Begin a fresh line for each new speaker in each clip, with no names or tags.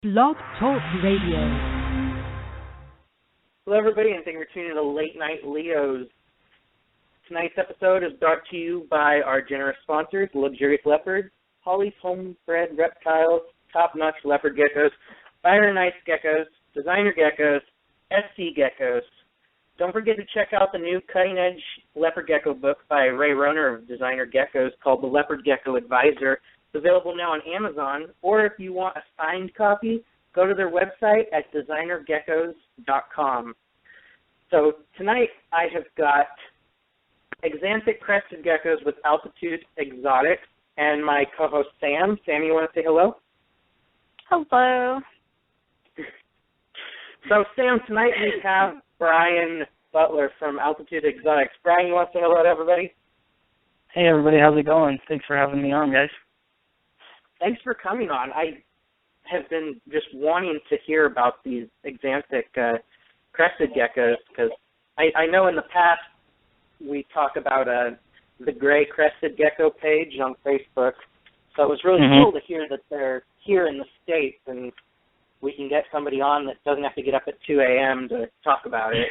Blog Talk Radio.
Hello, everybody, and thank you for tuning in to Late Night Leos. Tonight's episode is brought to you by our generous sponsors, Luxurious Leopard, Holly's Homebred Reptiles, Top-Notch Leopard Geckos, Fire and Ice Geckos, Designer Geckos, SC Geckos. Don't forget to check out the new cutting-edge Leopard Gecko book by Ray Roner of Designer Geckos called The Leopard Gecko Advisor. It's available now on Amazon, or if you want a signed copy, go to their website at designergeckos.com. So tonight I have got Axanthic Crested Geckos with Altitude Exotics and my co-host Sam. Sam, you want to say hello?
Hello.
So Sam, tonight we have Brian Butler from Altitude Exotics. Brian, you want to say hello to everybody?
Hey everybody, how's it going? Thanks for having me on, guys.
Thanks for coming on. I have been just wanting to hear about these Axanthic Crested Geckos because I know in the past we talk about the Gray Crested Gecko page on Facebook, so it was really cool to hear that they're here in the States and we can get somebody on that doesn't have to get up at 2 a.m. to talk about it.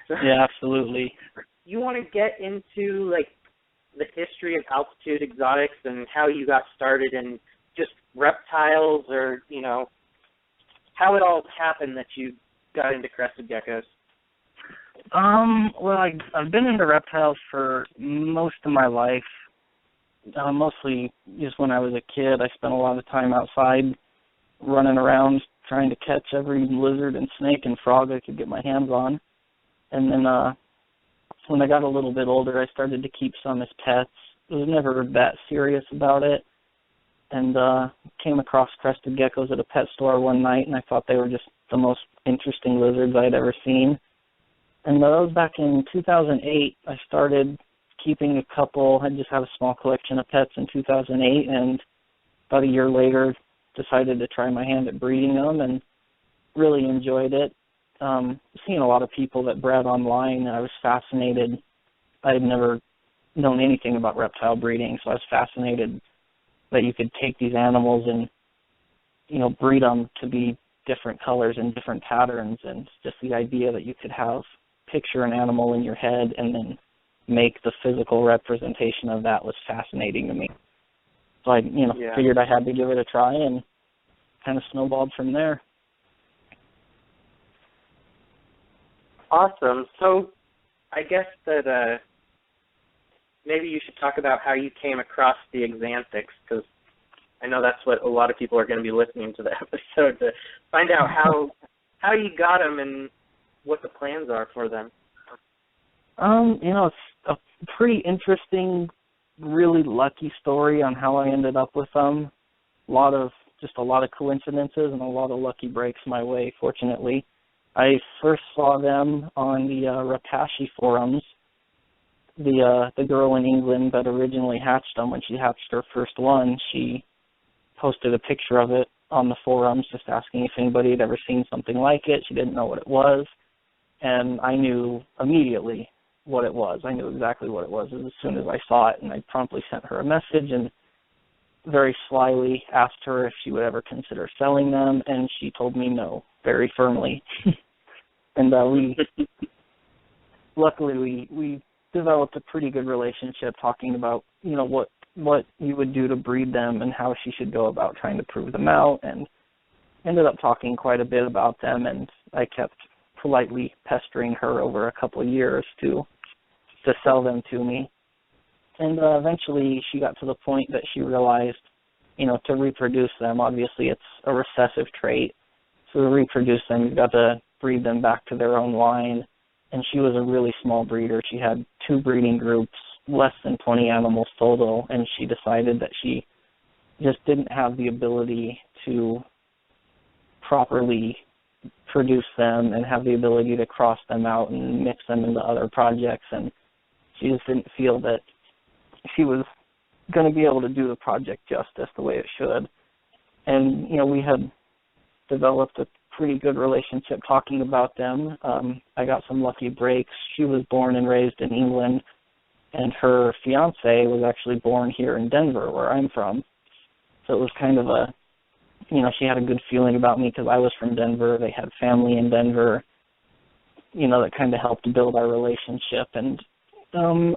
Yeah, absolutely.
You want to get into, like, the history of Altitude Exotics and how you got started in just reptiles or, you know, how it all happened that you got into crested geckos?
Well, I've been into reptiles for most of my life. Mostly just when I was a kid. I spent a lot of time outside running around trying to catch every lizard and snake and frog I could get my hands on. And then when I got a little bit older, I started to keep some as pets. I was never that serious about it. And came across crested geckos at a pet store one night, and I thought they were just the most interesting lizards I'd ever seen. And that was back in 2008. I started keeping a couple. I just had a small collection of pets in 2008, and about a year later decided to try my hand at breeding them and really enjoyed it. Seeing a lot of people that bred online, and I was fascinated. I had never known anything about reptile breeding, so I was fascinated that you could take these animals and, you know, breed them to be different colors and different patterns, and just the idea that you could picture an animal in your head and then make the physical representation of that was fascinating to me. So I, figured I had to give it a try and kind of snowballed from there.
Awesome. So I guess that maybe you should talk about how you came across the Axanthics, because I know that's what a lot of people are going to be listening to the episode to find out how you got them and what the plans are for them.
It's a pretty interesting, really lucky story on how I ended up with them. A lot of coincidences and a lot of lucky breaks my way, fortunately. I first saw them on the Rapashi forums. The girl in England that originally hatched them, when she hatched her first one, she posted a picture of it on the forums just asking if anybody had ever seen something like it. She didn't know what it was, and I knew immediately what it was. I knew exactly what it was as soon as I saw it, and I promptly sent her a message and very slyly asked her if she would ever consider selling them, and she told me no, very firmly. And luckily we developed a pretty good relationship talking about, what you would do to breed them and how she should go about trying to prove them out, and ended up talking quite a bit about them, and I kept politely pestering her over a couple of years to sell them to me. And eventually she got to the point that she realized, to reproduce them, obviously it's a recessive trait, so to reproduce them, you've got to breed them back to their own line. And she was a really small breeder. She had 2 breeding groups, less than 20 animals total, and she decided that she just didn't have the ability to properly produce them and have the ability to cross them out and mix them into other projects, and she just didn't feel that she was going to be able to do the project justice the way it should. And, we had developed a pretty good relationship talking about them. I got some lucky breaks. She was born and raised in England, and her fiance was actually born here in Denver, where I'm from. So it was kind of a she had a good feeling about me because I was from Denver. They had family in Denver, that kind of helped build our relationship. And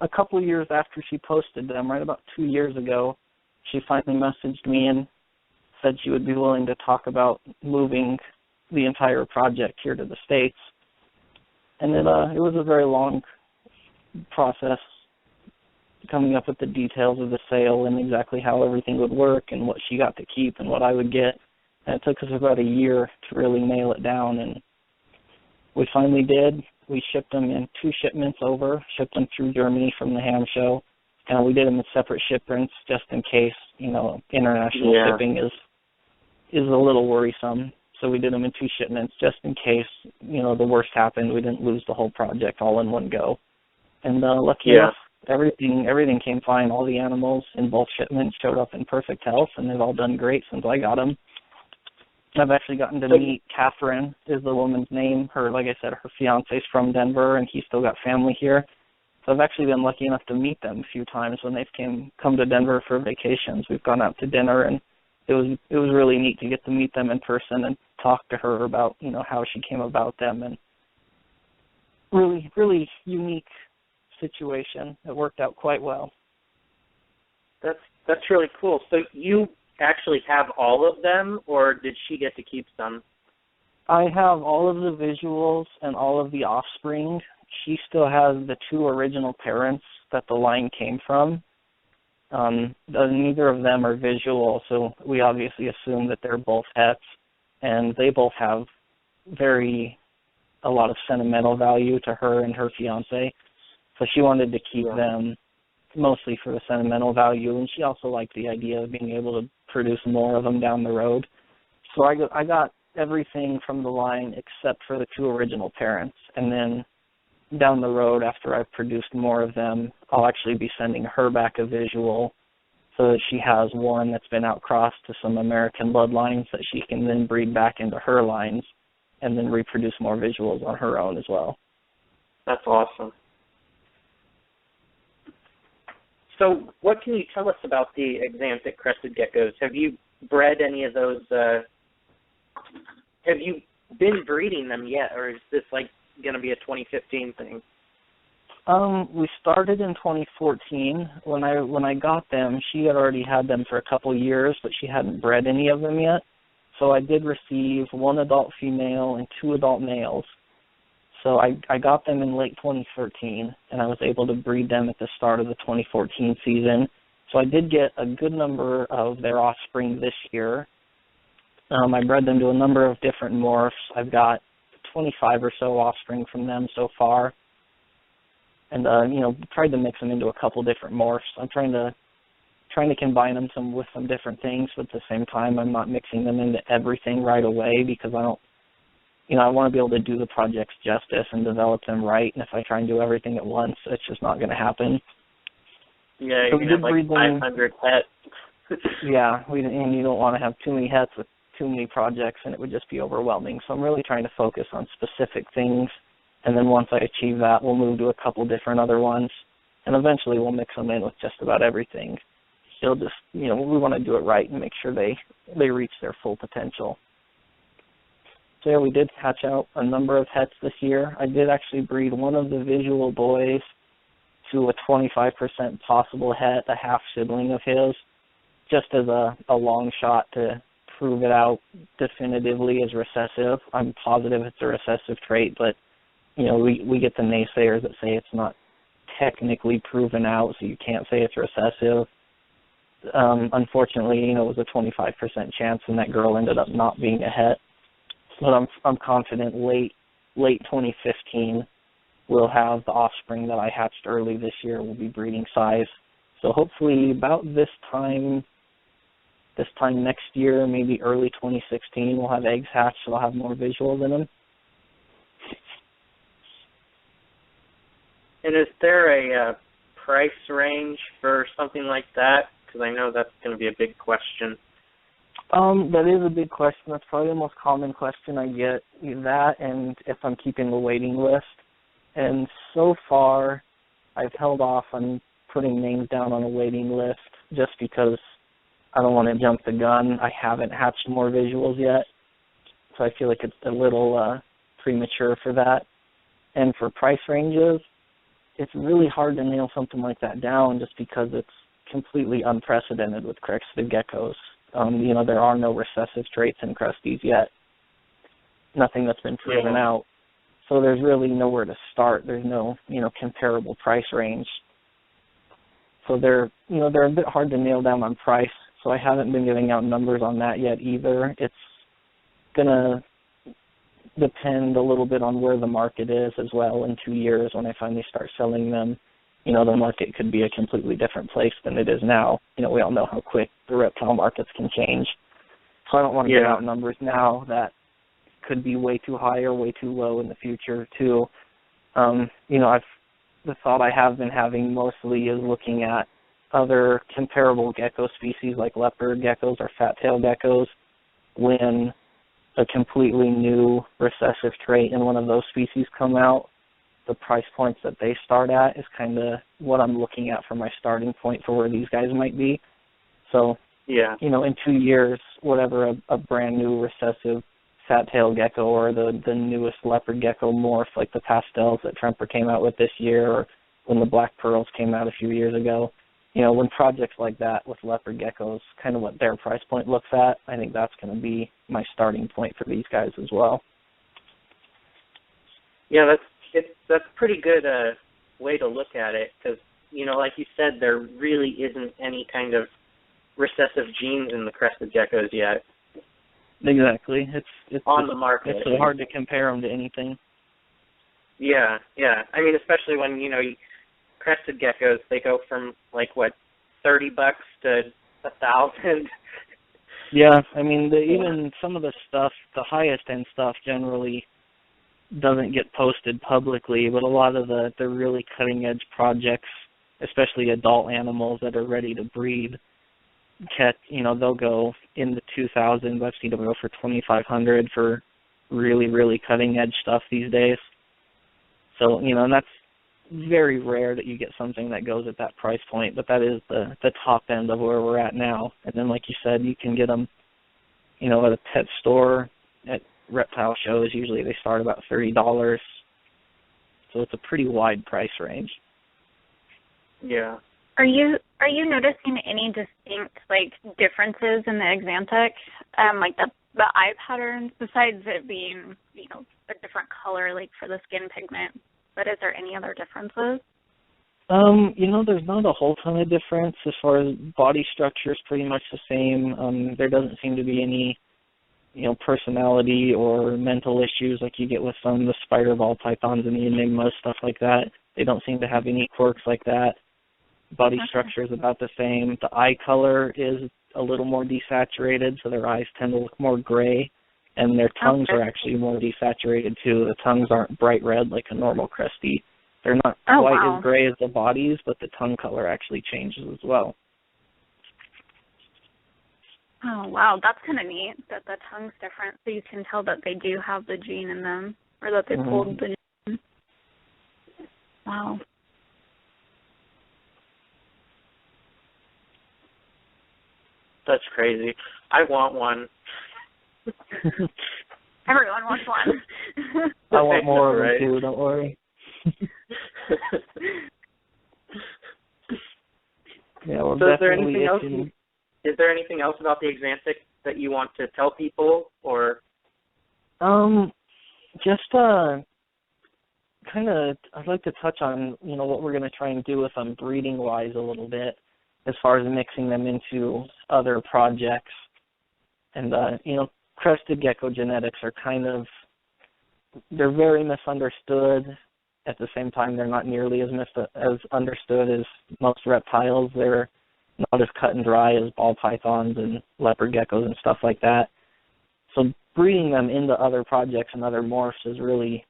a couple of years after she posted them, right about 2 years ago, she finally messaged me and said she would be willing to talk about moving the entire project here to the States. And it was a very long process coming up with the details of the sale and exactly how everything would work and what she got to keep and what I would get. And it took us about a year to really nail it down, and we finally did. We shipped them in 2 shipments over, shipped them through Germany from the ham show, and we did them in separate shipments just in case, international shipping is a little worrisome. So we did them in 2 shipments just in case, the worst happened. We didn't lose the whole project all in one go. And lucky enough, everything came fine. All the animals in both shipments showed up in perfect health, and they've all done great since I got them. I've actually gotten to meet Catherine, is the woman's name. Like I said, her fiance's from Denver, and he's still got family here. So I've actually been lucky enough to meet them a few times when they've come to Denver for vacations. We've gone out to dinner, and it was really neat to get to meet them in person and talk to her about, how she came about them, and really, really unique situation. It worked out quite well.
That's really cool. So you actually have all of them, or did she get to keep some?
I have all of the visuals and all of the offspring. She still has the 2 original parents that the line came from. Neither of them are visual, so we obviously assume that they're both hets, and they both have a lot of sentimental value to her and her fiance. So she wanted to keep them mostly for the sentimental value, and she also liked the idea of being able to produce more of them down the road. So I got everything from the line except for the 2 original parents, and then down the road, after I've produced more of them, I'll actually be sending her back a visual so that she has one that's been outcrossed to some American bloodlines that she can then breed back into her lines and then reproduce more visuals on her own as well.
That's awesome. So what can you tell us about the Axanthic Crested geckos? Have you bred any of those? Have you been breeding them yet, or is this going to be a 2015 thing?
We started in 2014. When I got them, she had already had them for a couple years, but she hadn't bred any of them yet. So I did receive 1 adult female and 2 adult males. So I got them in late 2013, and I was able to breed them at the start of the 2014 season. So I did get a good number of their offspring this year. I bred them to a number of different morphs. I've got 25 or so offspring from them so far. And, tried to mix them into a couple different morphs. I'm trying to combine them with some different things, but at the same time, I'm not mixing them into everything right away because I don't, I want to be able to do the projects justice and develop them right. And if I try and do everything at once, it's just not going to happen.
Yeah,
so
you have 500 hets.
Yeah, and you don't want to have too many hets with too many projects, and it would just be overwhelming. So I'm really trying to focus on specific things, and then once I achieve that, we'll move to a couple different other ones, and eventually we'll mix them in with just about everything. It'll just, we want to do it right and make sure they reach their full potential. So yeah, we did hatch out a number of hets this year. I did actually breed one of the visual boys to a 25% possible het, a half sibling of his, just as a long shot to prove it out definitively as recessive. I'm positive it's a recessive trait, but we get the naysayers that say it's not technically proven out, so you can't say it's recessive. Unfortunately, it was a 25% chance, and that girl ended up not being a het. But I'm confident late 2015 we'll have the offspring that I hatched early this year will be breeding size. So hopefully about this time next year, maybe early 2016, we'll have eggs hatched, so I'll have more visuals in them.
And is there a price range for something like that? Because I know that's going to be a big question.
That is a big question. That's probably the most common question I get, that and if I'm keeping a waiting list. And so far, I've held off on putting names down on a waiting list just because I don't want to jump the gun. I haven't hatched more visuals yet, so I feel like it's a little premature for that. And for price ranges, it's really hard to nail something like that down just because it's completely unprecedented with crested geckos. There are no recessive traits in cresties yet. Nothing that's been proven out. So there's really nowhere to start. There's no, comparable price range. So they're a bit hard to nail down on price. So I haven't been giving out numbers on that yet either. It's gonna depend a little bit on where the market is as well in 2 years when I finally start selling them. The market could be a completely different place than it is now. We all know how quick the reptile markets can change. So I don't want to give out numbers now that could be way too high or way too low in the future too. The thought I have been having mostly is looking at other comparable gecko species like leopard geckos or fat-tailed geckos when a completely new recessive trait in one of those species come out. The price points that they start at is kind of what I'm looking at for my starting point for where these guys might be. So, in 2 years, whatever a brand new recessive fat-tailed gecko or the newest leopard gecko morph, like the pastels that Tremper came out with this year, or when the black pearls came out a few years ago, when projects like that with leopard geckos, kind of what their price point looks at, I think that's going to be my starting point for these guys as well.
Yeah, that's a pretty good way to look at it because, like you said, there really isn't any kind of recessive genes in the crested geckos yet.
Exactly. It's
on the market.
It's so hard to compare them to anything.
Yeah. I mean, especially when, crested geckos, they go from, $30 to $1,000.
Yeah, I mean, even some of the stuff, the highest-end stuff generally doesn't get posted publicly, but a lot of the really cutting-edge projects, especially adult animals that are ready to breed, they'll go in the 2,000s. I've seen them go for $2,500 for really, really cutting-edge stuff these days. So, and that's very rare that you get something that goes at that price point, but that is the top end of where we're at now. And then, like you said, you can get them, at a pet store, at reptile shows. Usually they start about $30. So it's a pretty wide price range.
Yeah.
Are you noticing any distinct differences in the Axanthic, the eye patterns, besides it being a different color for the skin pigment? But is there any other differences?
There's not a whole ton of difference as far as body structure is pretty much the same. There doesn't seem to be any, personality or mental issues like you get with some of the spider ball pythons and the enigmas, stuff like that. They don't seem to have any quirks like that. Body structure is about the same. The eye color is a little more desaturated, so their eyes tend to look more gray, and their tongues are actually more desaturated too. The tongues aren't bright red like a normal cresty. They're not quite as gray as the bodies, but the tongue color actually changes as well.
Oh, wow. That's kind of neat that the tongue's different, so you can tell that they do have the gene in them, or that they pulled the gene. Wow.
That's crazy. I want one.
Everyone wants one.
I want more of them too, don't worry. Yeah, we're definitely itching.
Is there anything else about the Axanthic that you want to tell people, or?
Just kind of, I'd like to touch on, what we're going to try and do with them breeding-wise a little bit, as far as mixing them into other projects. And, crested gecko genetics are they're very misunderstood. At the same time, they're not nearly as understood as most reptiles. They're not as cut and dry as ball pythons and leopard geckos and stuff like that. So breeding them into other projects and other morphs is really,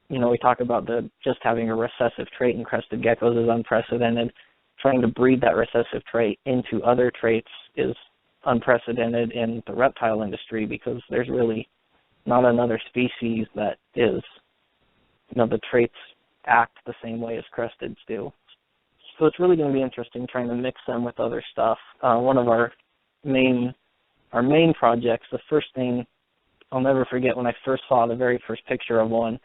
we talk about just having a recessive trait in crested geckos is unprecedented. Trying to breed that recessive trait into other traits is unprecedented in the reptile industry because there's really not another species that is, the traits act the same way as cresteds do. So it's really going to be interesting trying to mix them with other stuff. One of our main projects, the first thing I'll never forget when I first saw the very first picture of one,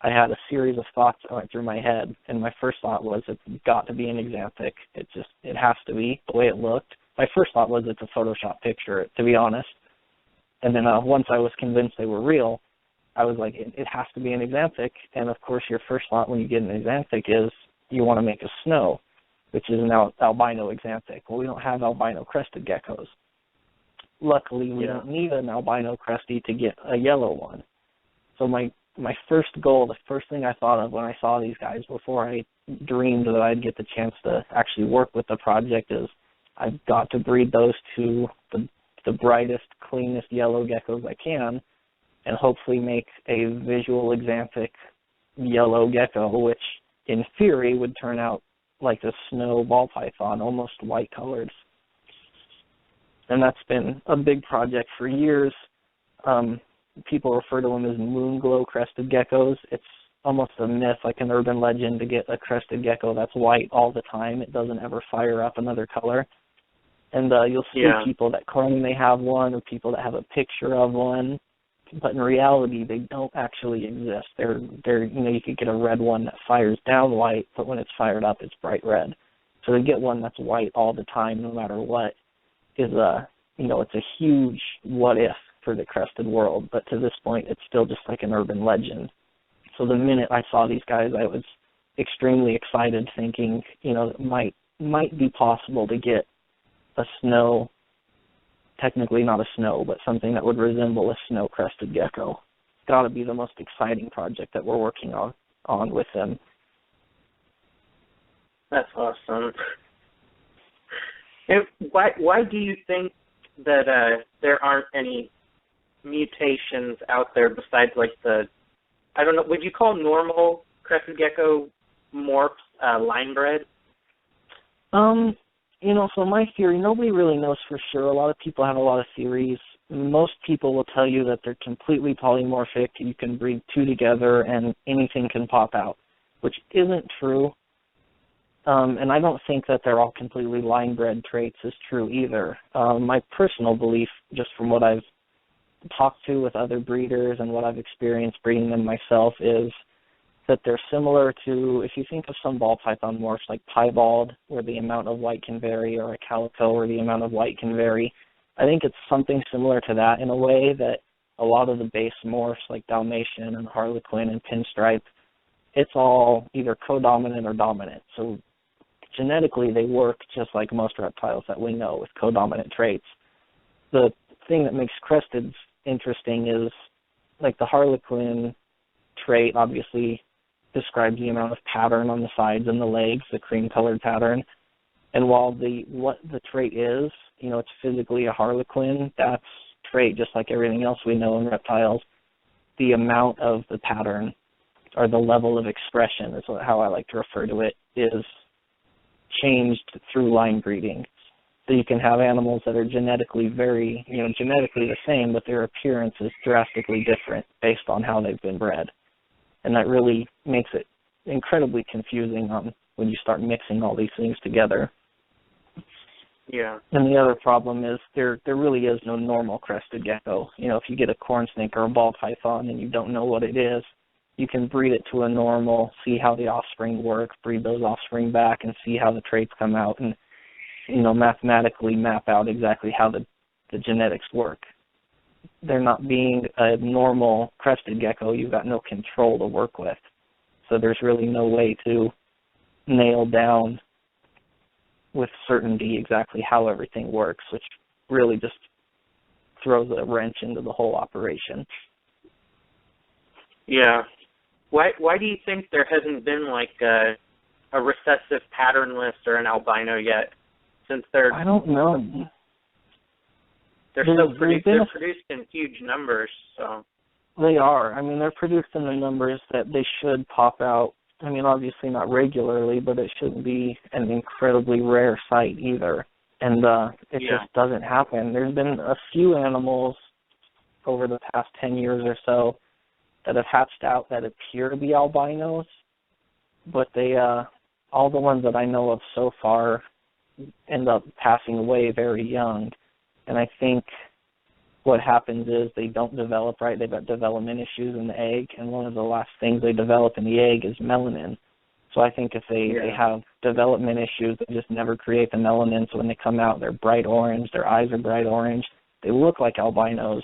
I had a series of thoughts that went through my head, and my first thought was it's got to be an Axanthic. It has to be, the way it looked. My first thought was it's a Photoshop picture, to be honest. And then once I was convinced they were real, I was like, it has to be an Axanthic. And, of course, your first thought when you get an Axanthic is you want to make a snow, which is an albino Axanthic. Well, we don't have albino crested geckos. Luckily, we don't need an albino cresty to get a yellow one. So my first goal, the first thing I thought of when I saw these guys before I dreamed that I'd get the chance to actually work with the project is I've got to breed those to the brightest, cleanest yellow geckos I can and hopefully make a visual Axanthic yellow gecko, which in theory would turn out like a snow ball python, almost white colored. And that's been a big project for years. People refer to them as moon glow crested geckos. It's almost a myth, like an urban legend, to get a crested gecko that's white all the time. It doesn't ever fire up another color. And you'll see people that claim they have one or people that have a picture of one, but in reality they don't actually exist. They're you could get a red one that fires down white, but when it's fired up it's bright red. So to get one that's white all the time, no matter what, is it's a huge what if for the crested world, but to this point it's still just like an urban legend. So the minute I saw these guys, I was extremely excited, thinking, it might be possible to get a snow, technically not a snow, but something that would resemble a snow crested gecko. It's got to be the most exciting project that we're working on with them.
That's awesome. And why do you think that there aren't any mutations out there besides like I don't know, would you call normal crested gecko morphs line bred?
So my theory, nobody really knows for sure. A lot of people have a lot of theories. Most people will tell you that they're completely polymorphic. You can breed two together and anything can pop out, which isn't true. And I don't think that they're all completely line-bred traits is true either. My personal belief, just from what I've talked to with other breeders and what I've experienced breeding them myself, is that they're similar to, if you think of some ball python morphs like piebald, where the amount of white can vary, or a calico, where the amount of white can vary. I think it's something similar to that in a way, that a lot of the base morphs like Dalmatian and Harlequin and Pinstripe, it's all either codominant or dominant. So genetically, they work just like most reptiles that we know with codominant traits. The thing that makes cresteds interesting is, like the Harlequin trait obviously describes the amount of pattern on the sides and the legs, the cream-colored pattern. And while what the trait is, it's physically a Harlequin, that's trait just like everything else we know in reptiles. The amount of the pattern, or the level of expression is how I like to refer to it, is changed through line breeding. So you can have animals that are genetically genetically the same, but their appearance is drastically different based on how they've been bred. And that really makes it incredibly confusing when you start mixing all these things together.
Yeah.
And the other problem is there really is no normal crested gecko. If you get a corn snake or a ball python and you don't know what it is, you can breed it to a normal, see how the offspring work, breed those offspring back, and see how the traits come out, and mathematically map out exactly how the genetics work. They're not being a normal crested gecko. You've got no control to work with. So there's really no way to nail down with certainty exactly how everything works, which really just throws a wrench into the whole operation.
Yeah. Why do you think there hasn't been like a recessive patternless or an albino yet? Since
I don't know.
They're produced in huge numbers, so.
They are. They're produced in the numbers that they should pop out. Obviously not regularly, but it shouldn't be an incredibly rare sight either. And it just doesn't happen. There's been a few animals over the past 10 years or so that have hatched out that appear to be albinos, but they all the ones that I know of so far end up passing away very young. And I think what happens is they don't develop right. They've got development issues in the egg, and one of the last things they develop in the egg is melanin. So I think if they have development issues, they just never create the melanin, so when they come out, they're bright orange, their eyes are bright orange. They look like albinos,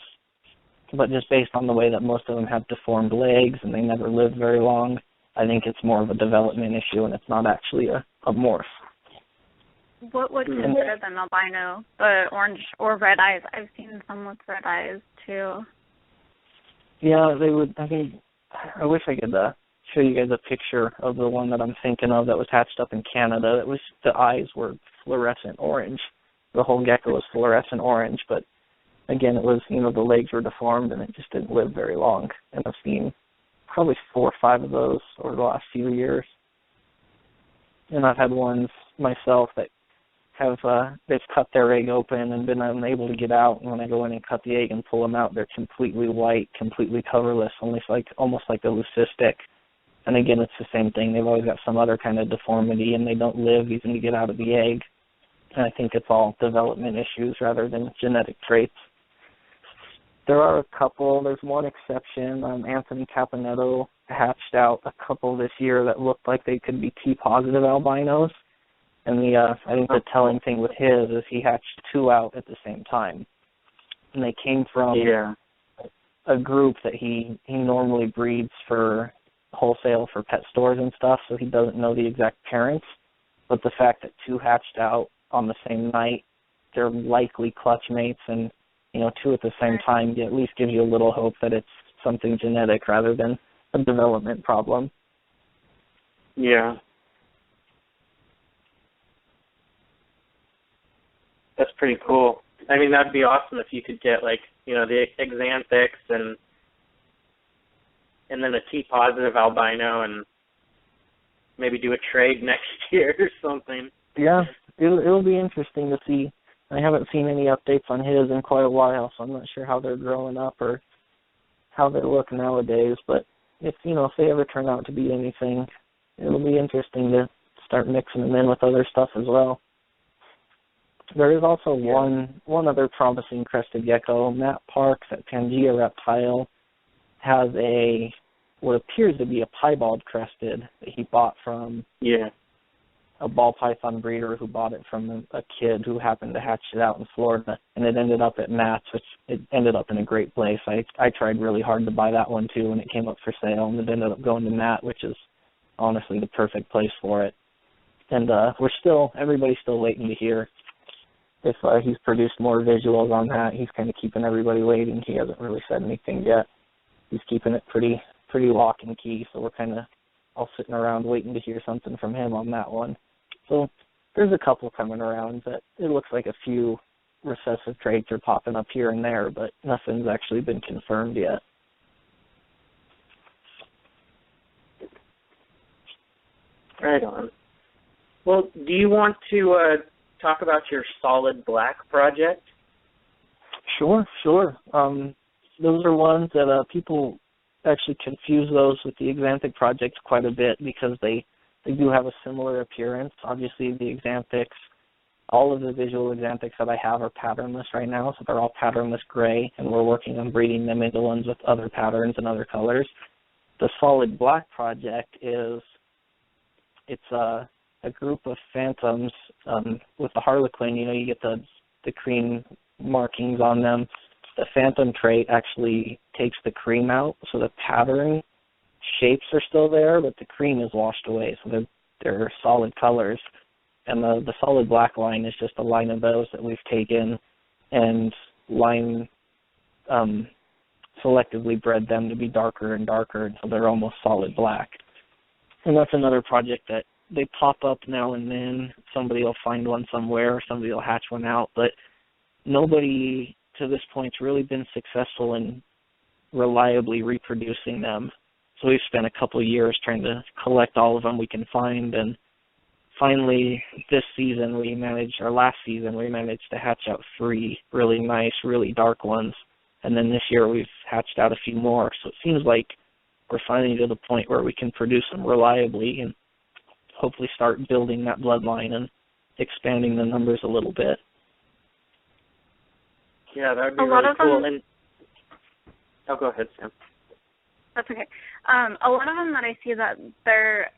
but just based on the way that most of them have deformed legs and they never lived very long, I think it's more of a development issue, and it's not actually a morph.
What would consider them albino? The orange or red eyes? I've seen some with red eyes, too.
Yeah, they would. I mean, I wish I could show you guys a picture of the one that I'm thinking of that was hatched up in Canada. It was, the eyes were fluorescent orange. The whole gecko was fluorescent orange, but again, it was, you know, the legs were deformed and it just didn't live very long. And I've seen probably 4 or 5 of those over the last few years. And I've had ones myself that have, they've cut their egg open and been unable to get out. And when I go in and cut the egg and pull them out, they're completely white, completely colorless, almost like a leucistic. And again, it's the same thing. They've always got some other kind of deformity, and they don't live even to get out of the egg. And I think it's all development issues rather than genetic traits. There are a couple. There's one exception. Anthony Caponetto hatched out a couple this year that looked like they could be T-positive albinos. And I think the telling thing with his is he hatched 2 out at the same time. And they came from a group that he normally breeds for wholesale for pet stores and stuff, so he doesn't know the exact parents. But the fact that 2 hatched out on the same night, they're likely clutch mates, and, you know, 2 at the same time at least gives you a little hope that it's something genetic rather than a development problem.
Yeah. That's pretty cool. I mean, that'd be awesome if you could get, like, you know, the Axanthics and then a T-positive albino and maybe do a trade next year or something.
Yeah, it'll be interesting to see. I haven't seen any updates on his in quite a while, so I'm not sure how they're growing up or how they look nowadays. But if they ever turn out to be anything, it'll be interesting to start mixing them in with other stuff as well. There is also one other promising crested gecko. Matt Parks at Pangea Reptile has what appears to be a piebald crested that he bought from a ball python breeder who bought it from a kid who happened to hatch it out in Florida, and it ended up at Matt's, which it ended up in a great place. I tried really hard to buy that one too when it came up for sale, and it ended up going to Matt, which is honestly the perfect place for it. And everybody's still waiting to hear if he's produced more visuals on that. He's kind of keeping everybody waiting. He hasn't really said anything yet. He's keeping it pretty lock and key, so we're kind of all sitting around waiting to hear something from him on that one. So there's a couple coming around that it looks like a few recessive traits are popping up here and there, but nothing's actually been confirmed yet.
Right on. Well, do you want to talk about your solid black project?
Sure. Those are ones that people actually confuse those with the Axanthic project quite a bit because they do have a similar appearance. Obviously, the Axanthics, all of the visual Axanthics that I have are patternless right now, so they're all patternless gray, and we're working on breeding them into ones with other patterns and other colors. The solid black project it's a group of phantoms with the harlequin. You get the cream markings on them. The phantom trait actually takes the cream out, so the pattern shapes are still there, but the cream is washed away, so they're solid colors. And the solid black line is just a line of those that we've taken and selectively bred them to be darker and darker until they're almost solid black. And that's another project that they pop up now and then. Somebody will find one somewhere, or somebody will hatch one out, but nobody to this point's really been successful in reliably reproducing them. So we've spent a couple of years trying to collect all of them we can find, and finally last season we managed to hatch out 3 really nice, really dark ones, and then this year we've hatched out a few more. So it seems like we're finally to the point where we can produce them reliably, and hopefully start building that bloodline and expanding the numbers a little bit.
Yeah, that would be really cool. And go ahead, Sam.
That's okay. A lot of them that I see that they're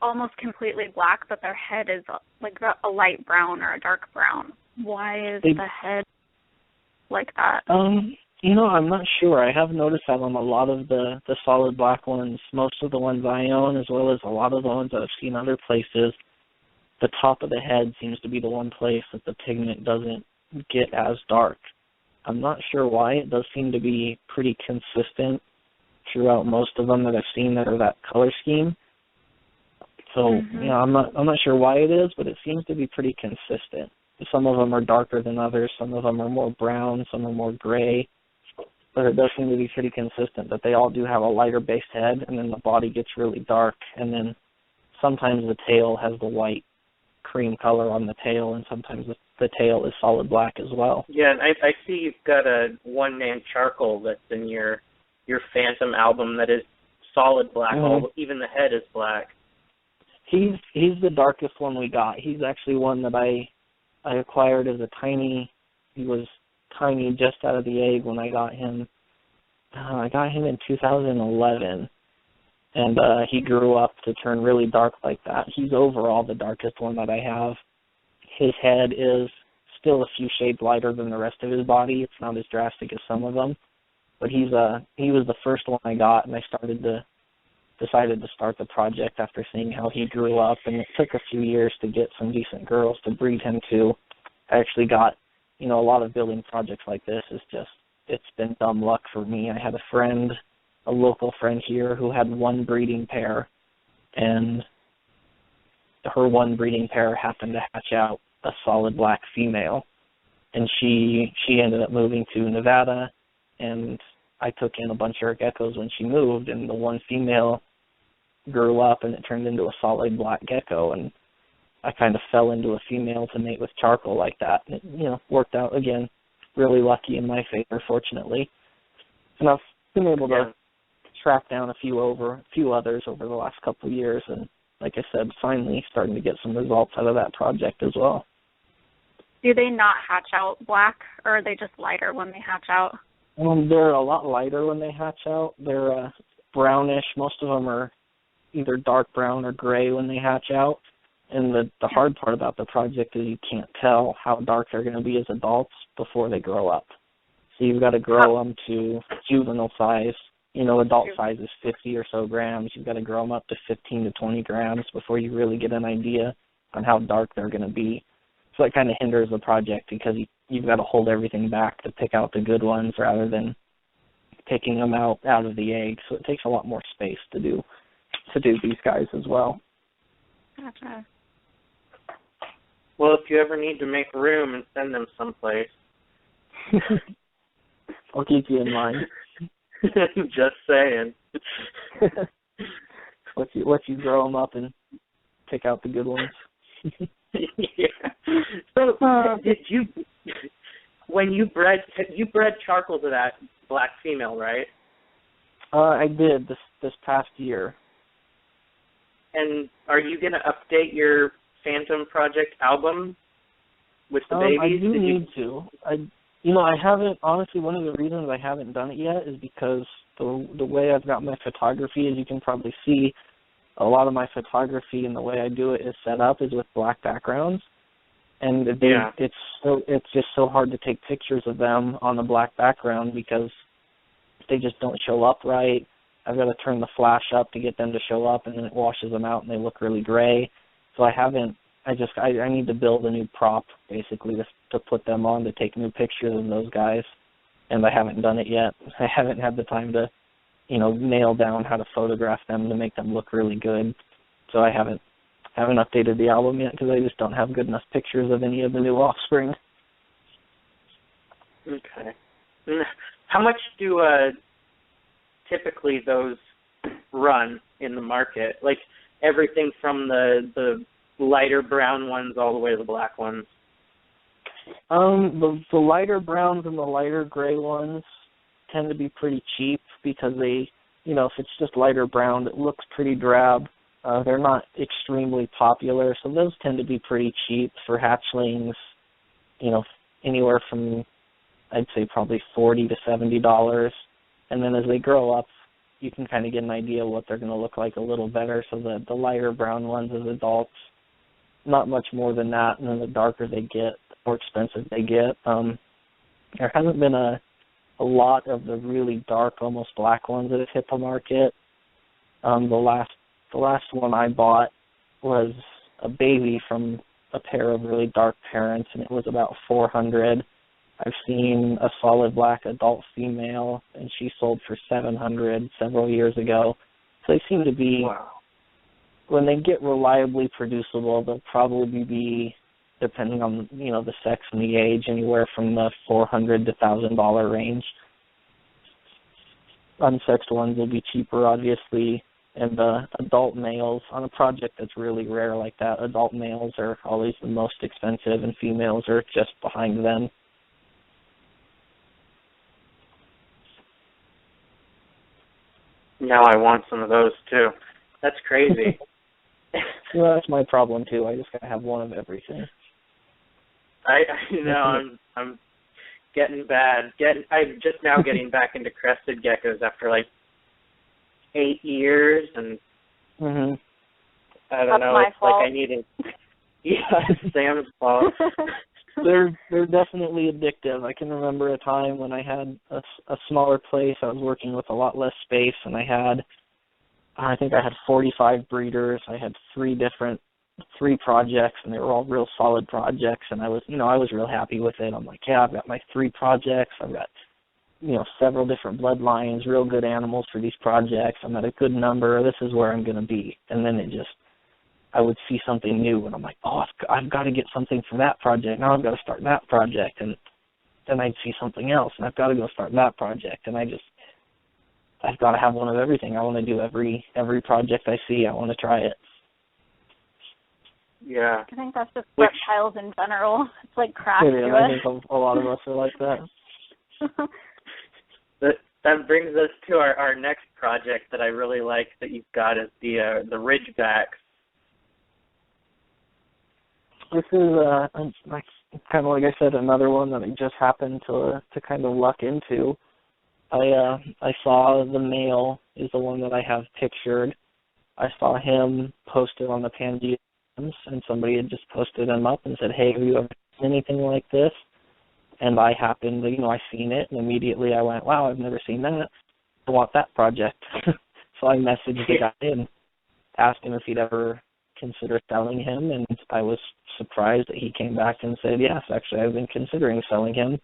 almost completely black, but their head is like a light brown or a dark brown. Why is the head like that?
I'm not sure. I have noticed that on a lot of the solid black ones, most of the ones I own, as well as a lot of the ones that I've seen other places, the top of the head seems to be the one place that the pigment doesn't get as dark. I'm not sure why. It does seem to be pretty consistent throughout most of them that I've seen that are that color scheme. So, I'm not sure why it is, but it seems to be pretty consistent. Some of them are darker than others. Some of them are more brown. Some are more gray. But it does seem to be pretty consistent that they all do have a lighter base head, and then the body gets really dark, and then sometimes the tail has the white cream color on the tail, and sometimes the tail is solid black as well.
Yeah, and I see you've got a one-man charcoal that's in your Phantom album that is solid black. Even the head is black.
He's the darkest one we got. He's actually one that I acquired as a tiny. He was tiny just out of the egg when I got him. I got him in 2011, and he grew up to turn really dark like that. He's overall the darkest one that I have. His head is still a few shades lighter than the rest of his body. It's not as drastic as some of them, but he was the first one I got, and I decided to start the project after seeing how he grew up, and it took a few years to get some decent girls to breed him to. I actually got, a lot of building projects like this it's been dumb luck for me. I had a local friend here who had one breeding pair, and her one breeding pair happened to hatch out a solid black female, and she ended up moving to Nevada, and I took in a bunch of her geckos when she moved, and the one female grew up and it turned into a solid black gecko, and I kind of fell into a female to mate with charcoal like that. And it, worked out, again, really lucky in my favor, fortunately. And I've been able to track down a few others over the last couple of years, and like I said, finally starting to get some results out of that project as well.
Do they not hatch out black, or are they just lighter when they hatch out?
They're a lot lighter when they hatch out. They're brownish. Most of them are either dark brown or gray when they hatch out. And the hard part about the project is you can't tell how dark they're going to be as adults before they grow up. So you've got to grow them to juvenile size. Adult size is 50 or so grams. You've got to grow them up to 15 to 20 grams before you really get an idea on how dark they're going to be. So that kind of hinders the project because you've got to hold everything back to pick out the good ones rather than picking them out of the egg. So it takes a lot more space to do these guys as well.
Gotcha.
Well, if you ever need to make room and send them someplace,
I'll keep you in mind.
Just saying.
let you grow them up and pick out the good ones.
Yeah. So, did you bred charcoal to that black female, right?
I did this past year.
And are you going to update your Phantom Project album with the babies?
I do need to. I haven't, honestly, one of the reasons I haven't done it yet is because the way I've got my photography, as you can probably see, a lot of my photography and the way I do it is set up is with black backgrounds. And it's just so hard to take pictures of them on the black background because they just don't show up right. I've got to turn the flash up to get them to show up, and then it washes them out and they look really gray. So I need to build a new prop basically to put them on to take new pictures of those guys, and I haven't done it yet. I haven't had the time to, nail down how to photograph them to make them look really good. So I haven't updated the album yet because I just don't have good enough pictures of any of the new offspring.
Okay. How much do typically those run in the market? Like everything from the lighter brown ones all the way to the black ones?
The lighter browns and the lighter gray ones tend to be pretty cheap because they, if it's just lighter brown, it looks pretty drab. They're not extremely popular, so those tend to be pretty cheap for hatchlings, anywhere from, I'd say, probably $40 to $70. And then as they grow up, you can kind of get an idea what they're going to look like a little better. So the lighter brown ones as adults, not much more than that, and then the darker they get, the more expensive they get. There hasn't been a lot of the really dark, almost black ones that have hit the market. The last one I bought was a baby from a pair of really dark parents, and it was about $400. I've seen a solid black adult female, and she sold for $700 several years ago. So they seem to be, when they get reliably producible, they'll probably be, depending on the sex and the age, anywhere from the $400 to $1,000 range. Unsexed ones will be cheaper, obviously, and the adult males, on a project that's really rare like that, adult males are always the most expensive, and females are just behind them.
Now I want some of those too. That's crazy.
Well, that's my problem too. I just gotta have one of everything.
I'm getting bad. I'm just now getting back into crested geckos after like 8 years, and I don't know. It's
fault.
like I need it. Yeah, Sam's fault.
They're definitely addictive. I can remember a time when I had a smaller place. I was working with a lot less space, and I think I had 45 breeders. I had three projects, and they were all real solid projects, and I was real happy with it. I'm like, yeah, I've got my 3 projects. I've got, several different bloodlines, real good animals for these projects. I'm at a good number. This is where I'm going to be. And then I would see something new, and I'm like, oh, I've got to get something for that project. Now I've got to start that project. And then I'd see something else, and I've got to go start that project. And I've got to have one of everything. I want to do every project I see. I want to try it.
Yeah.
I think that's just reptiles in general. It's like crack
to
it.
I think a lot of us are like that.
That brings us to our next project that I really like that you've got is the Ridgebacks.
This is kind of like I said, another one that I just happened to kind of luck into. I saw the male is the one that I have pictured. I saw him posted on the Pangea, and somebody had just posted him up and said, hey, have you ever seen anything like this? And I happened to, I seen it, and immediately I went, wow, I've never seen that. I want that project. So I messaged the guy and asked him if he'd ever consider selling him, and I was surprised that he came back and said, yes, actually, I've been considering selling him.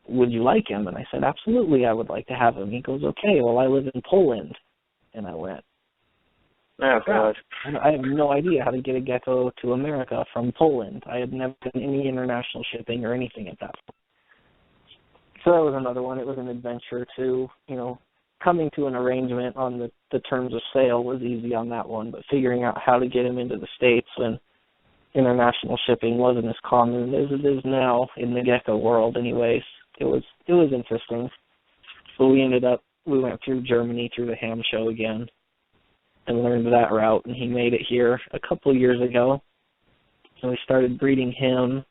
Would you like him? And I said, absolutely, I would like to have him. He goes, okay, well, I live in Poland. And I went,
oh, God.
I have no idea how to get a gecko to America from Poland. I had never done any international shipping or anything at that point. So that was another one. It was an adventure too. Coming to an arrangement on the terms of sale was easy on that one, but figuring out how to get him into the States when international shipping wasn't as common as it is now in the gecko world anyways. It was interesting. So we went through Germany, through the ham show again, and learned that route, and he made it here a couple of years ago. So we started breeding him.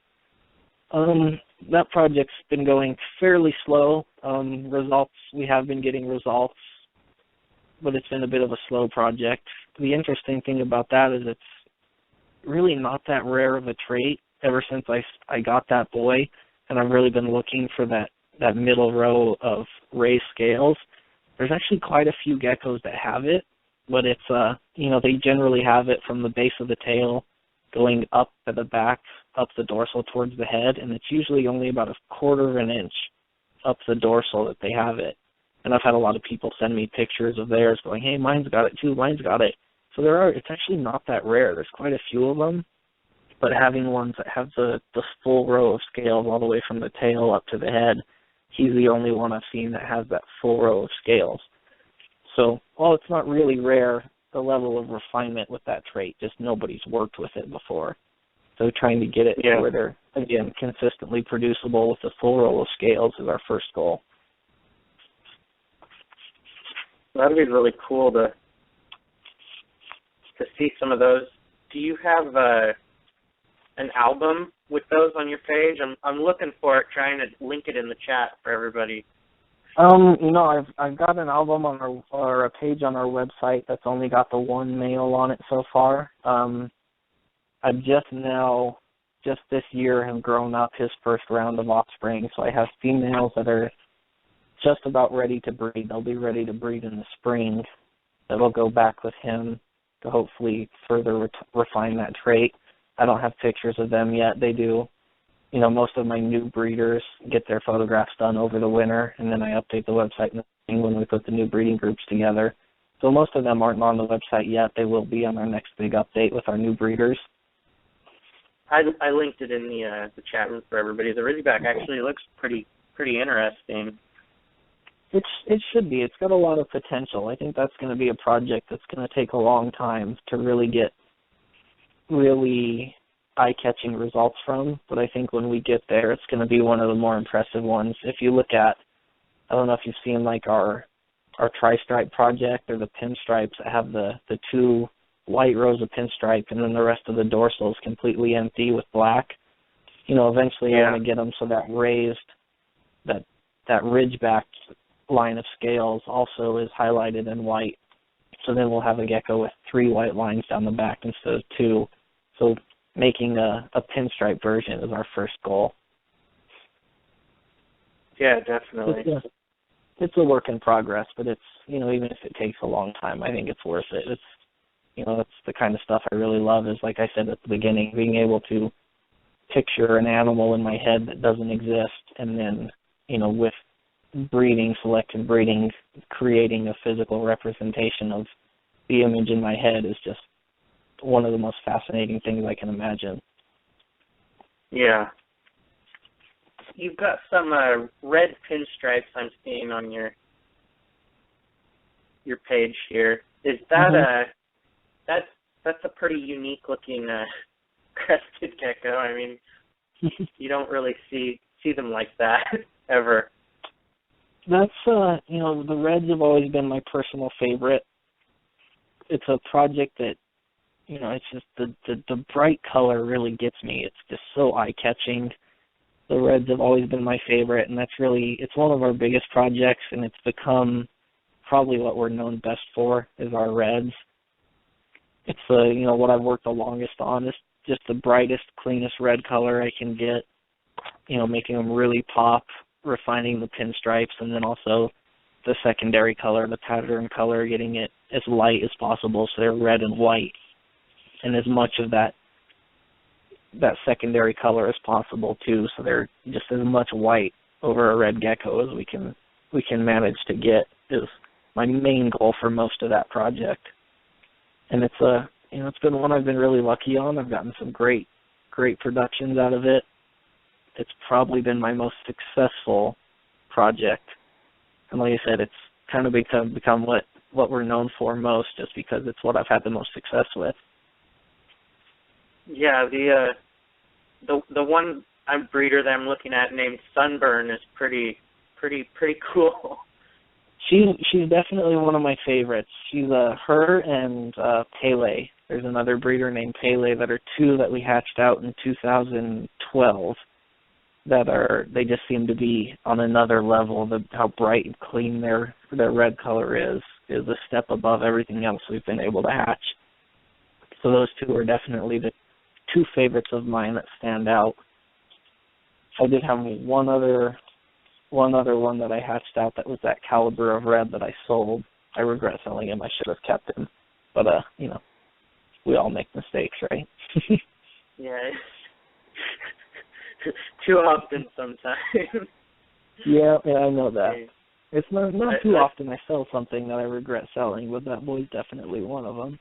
That project's been going fairly slow. We have been getting results, but it's been a bit of a slow project. The interesting thing about that is it's really not that rare of a trait ever since I got that boy, and I've really been looking for that middle row of raised scales. There's actually quite a few geckos that have it, but it's, they generally have it from the base of the tail going up at the back, up the dorsal towards the head, and it's usually only about 1/4 of an inch up the dorsal that they have it. And I've had a lot of people send me pictures of theirs going, hey, mine's got it too, mine's got it. So it's actually not that rare. There's quite a few of them, but having ones that have the full row of scales all the way from the tail up to the head, he's the only one I've seen that has that full row of scales. So while it's not really rare, the level of refinement with that trait, just nobody's worked with it before. So trying to get it to where they're, again, consistently producible with the full row of scales is our first goal.
That'd be really cool to see some of those. Do you have an album with those on your page? I'm looking for it, trying to link it in the chat for everybody.
I've got an album on or a page on our website that's only got the one male on it so far. I've just this year have grown up his first round of offspring, so I have females that are just about ready to breed. They'll be ready to breed in the spring. That'll go back with him to hopefully further refine that trait. I don't have pictures of them yet. They do. Most of my new breeders get their photographs done over the winter, and then I update the website in the spring when we put the new breeding groups together. So most of them aren't on the website yet. They will be on our next big update with our new breeders.
I linked it in the chat room for everybody. The Ridgeback actually looks pretty interesting.
It should be. It's got a lot of potential. I think that's going to be a project that's going to take a long time to really get really eye-catching results from. But I think when we get there, it's going to be one of the more impressive ones. If you look at, I don't know if you've seen like our tri-stripe project or the pinstripes that have the two white rows of pinstripe and then the rest of the dorsal is completely empty with black. Eventually I want to get them so that raised, that Ridgeback line of scales also is highlighted in white. So then we'll have a gecko with 3 white lines down the back instead of 2. So making a pinstripe version is our first goal.
Yeah, definitely.
It's a work in progress, but it's, even if it takes a long time, I think it's worth it. It's, that's the kind of stuff I really love is, like I said at the beginning, being able to picture an animal in my head that doesn't exist and then, with selective breeding, creating a physical representation of the image in my head is just one of the most fascinating things I can imagine.
Yeah. You've got some red pinstripes I'm seeing on your page here. Is that that's a pretty unique looking crested gecko? I mean, you don't really see them like that ever.
That's the reds have always been my personal favorite. It's a project that it's just the bright color really gets me. It's just so eye-catching. The reds have always been my favorite, and it's one of our biggest projects, and it's become probably what we're known best for is our reds. It's what I've worked the longest on is just the brightest, cleanest red color I can get, making them really pop, refining the pinstripes, and then also the secondary color, the pattern color, getting it as light as possible so they're red and white, and as much of that secondary color as possible too, so they're just as much white over a red gecko as we can manage to get is my main goal for most of that project. And it's it's been one I've been really lucky on. I've gotten some great productions out of it. It's probably been my most successful project. And like I said, it's kind of become what we're known for most just because it's what I've had the most success with. Yeah,
the one breeder that I'm looking at named Sunburn is pretty cool.
She's definitely one of my favorites. She's her and Pele. There's another breeder named Pele that are 2 that we hatched out in 2012. They just seem to be on another level. How bright and clean their red color is a step above everything else we've been able to hatch. So those 2 are definitely the 2 favorites of mine that stand out. I did have one other one that I hatched out that was that caliber of red that I sold. I regret selling him. I should have kept him. But, we all make mistakes, right?
Yeah. Too often sometimes.
Yeah, I know that. It's not too often I sell something that I regret selling, but that boy's definitely one of them.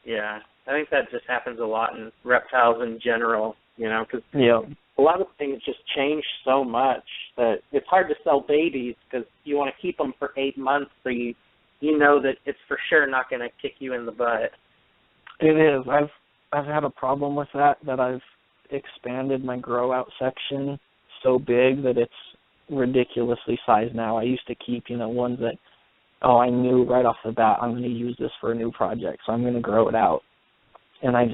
Yeah, I think that just happens a lot in reptiles in general, because
yeah.
A lot of things just change so much that it's hard to sell babies because you want to keep them for 8 months so you know that it's for sure not going to kick you in the butt.
It is. I've had a problem with that I've expanded my grow out section so big that it's ridiculously sized now. I used to keep, ones that oh, I knew right off the bat I'm going to use this for a new project, so I'm going to grow it out. And I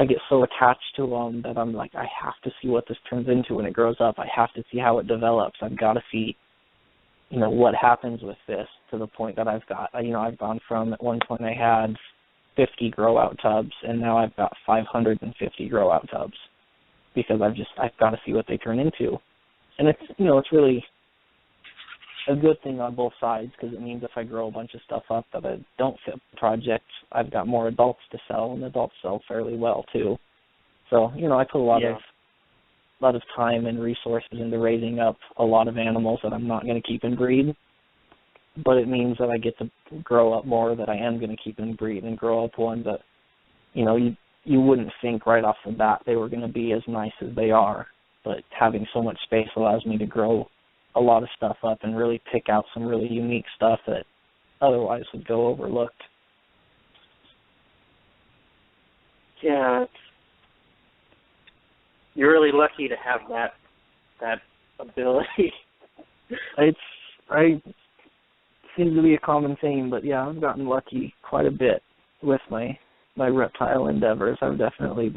get so attached to them that I'm like, I have to see what this turns into when it grows up. I have to see how it develops. I've got to see, what happens with this, to the point that I've gone from, at one point I had 50 grow out tubs, and now I've got 550 grow out tubs, because I've got to see what they turn into. And it's really a good thing on both sides, because it means if I grow a bunch of stuff up that I don't fit the project, I've got more adults to sell, and adults sell fairly well too. So, I put a lot of time and resources into raising up a lot of animals that I'm not going to keep and breed, but it means that I get to grow up more that I am going to keep and breed, and grow up ones that, you wouldn't think right off the bat they were going to be as nice as they are, but having so much space allows me to grow a lot of stuff up and really pick out some really unique stuff that otherwise would go overlooked.
Yeah, you're really lucky to have that ability.
I seems to be a common theme, but yeah, I've gotten lucky quite a bit with my reptile endeavors. I've definitely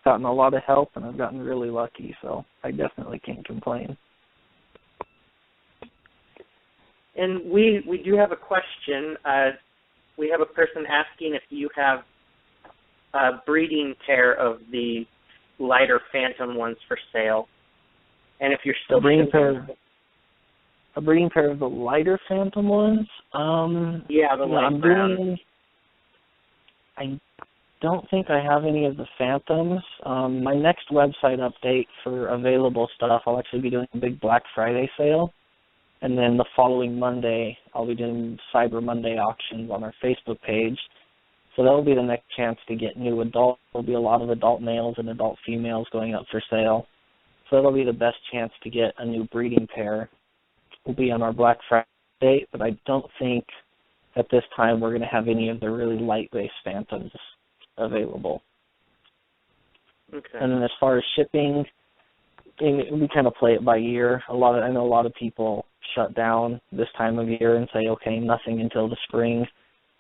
gotten a lot of help, and I've gotten really lucky, so I definitely can't complain.
And we do have a question. We have a person asking if you have a breeding pair of the lighter phantom ones for sale, and if you're still
a breeding pair of the lighter phantom ones.
Yeah, the light brown.
I don't think I have any of the phantoms. My next website update for available stuff, I'll actually be doing a big Black Friday sale. And then the following Monday, I'll be doing Cyber Monday auctions on our Facebook page. So that'll be the next chance to get new adult. There'll be a lot of adult males and adult females going up for sale. So that'll be the best chance to get a new breeding pair. Will be on our Black Friday date, but I don't think at this time we're going to have any of the really light-based phantoms available.
Okay.
And then as far as shipping, we kind of play it by ear. I know a lot of people shut down this time of year and say, okay, nothing until the spring.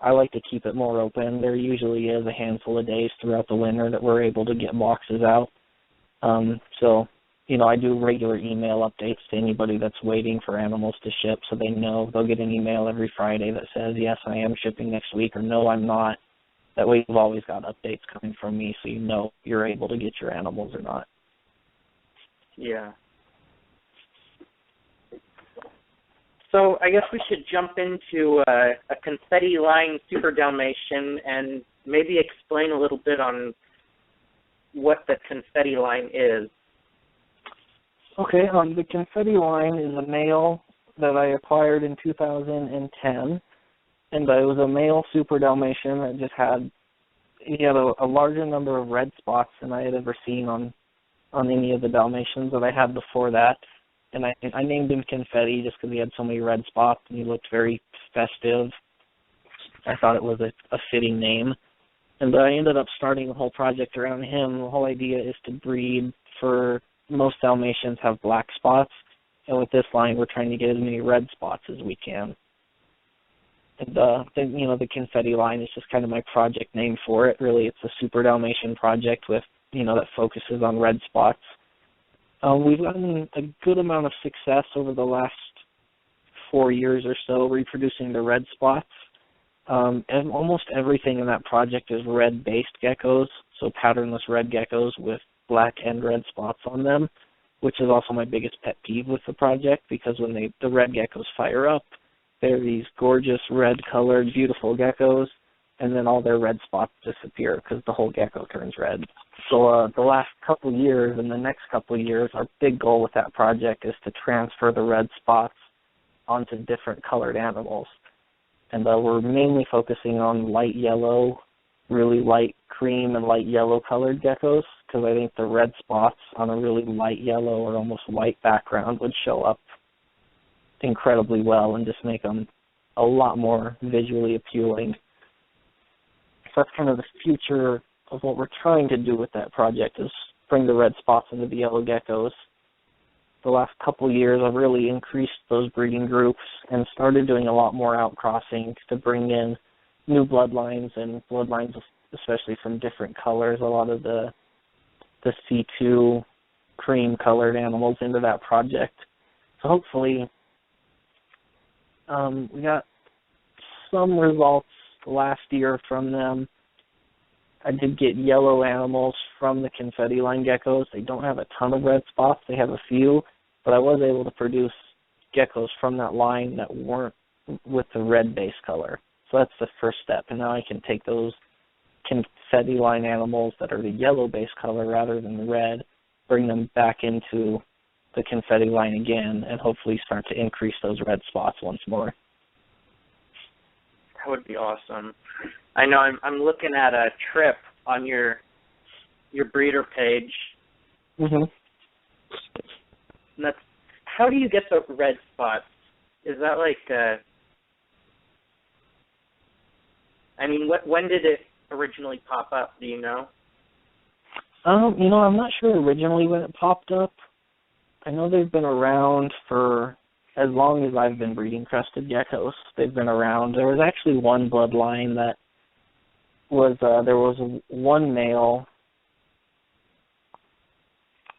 I like to keep it more open. There usually is a handful of days throughout the winter that we're able to get boxes out. So, I do regular email updates to anybody that's waiting for animals to ship, so they know. They'll get an email every Friday that says, yes, I am shipping next week, or no, I'm not. That way you've always got updates coming from me, so you know you're able to get your animals or not.
Yeah. So I guess we should jump into a confetti line Super Dalmatian and maybe explain a little bit on what the confetti line is.
Okay, the confetti line is a male that I acquired in 2010, and it was a male Super Dalmatian that just had a larger number of red spots than I had ever seen on any of the Dalmatians that I had before that. And I named him Confetti just because he had so many red spots and he looked very festive. I thought it was a fitting name. And I ended up starting the whole project around him. The whole idea is to breed for most Dalmatians have black spots. And with this line, we're trying to get as many red spots as we can. And the Confetti line is just kind of my project name for it. Really, it's a Super Dalmatian project with, that focuses on red spots. We've gotten a good amount of success over the last 4 years or so reproducing the red spots. And almost everything in that project is red-based geckos, so patternless red geckos with black and red spots on them, which is also my biggest pet peeve with the project, because when the red geckos fire up, they're these gorgeous red-colored, beautiful geckos, and then all their red spots disappear because the whole gecko turns red. So the last couple years and the next couple years, our big goal with that project is to transfer the red spots onto different colored animals. And we're mainly focusing on light yellow, really light cream and light yellow colored geckos, because I think the red spots on a really light yellow or almost white background would show up incredibly well and just make them a lot more visually appealing. So that's kind of the future of what we're trying to do with that project, is bring the red spots into the yellow geckos. the last couple years, I've really increased those breeding groups and started doing a lot more outcrossing to bring in new bloodlines, and bloodlines especially from different colors, a lot of the C2 cream-colored animals into that project. So hopefully we got some results last year from them. I did get yellow animals from the confetti line geckos. They don't have a ton of red spots. They have a few, but I was able to produce geckos from that line that weren't with the red base color. So that's the first step. And now I can take those confetti line animals that are the yellow base color rather than the red, bring them back into the confetti line again, and hopefully start to increase those red spots once more.
That would be awesome. I know I'm looking at a trip on your breeder page.
Mhm.
And that's, how do you get the red spots? Is that like I mean, when did it originally pop up? Do you know?
I'm not sure originally when it popped up. I know they've been around for as long as I've been breeding crested geckos. They've been around. There was actually one bloodline that was there was one male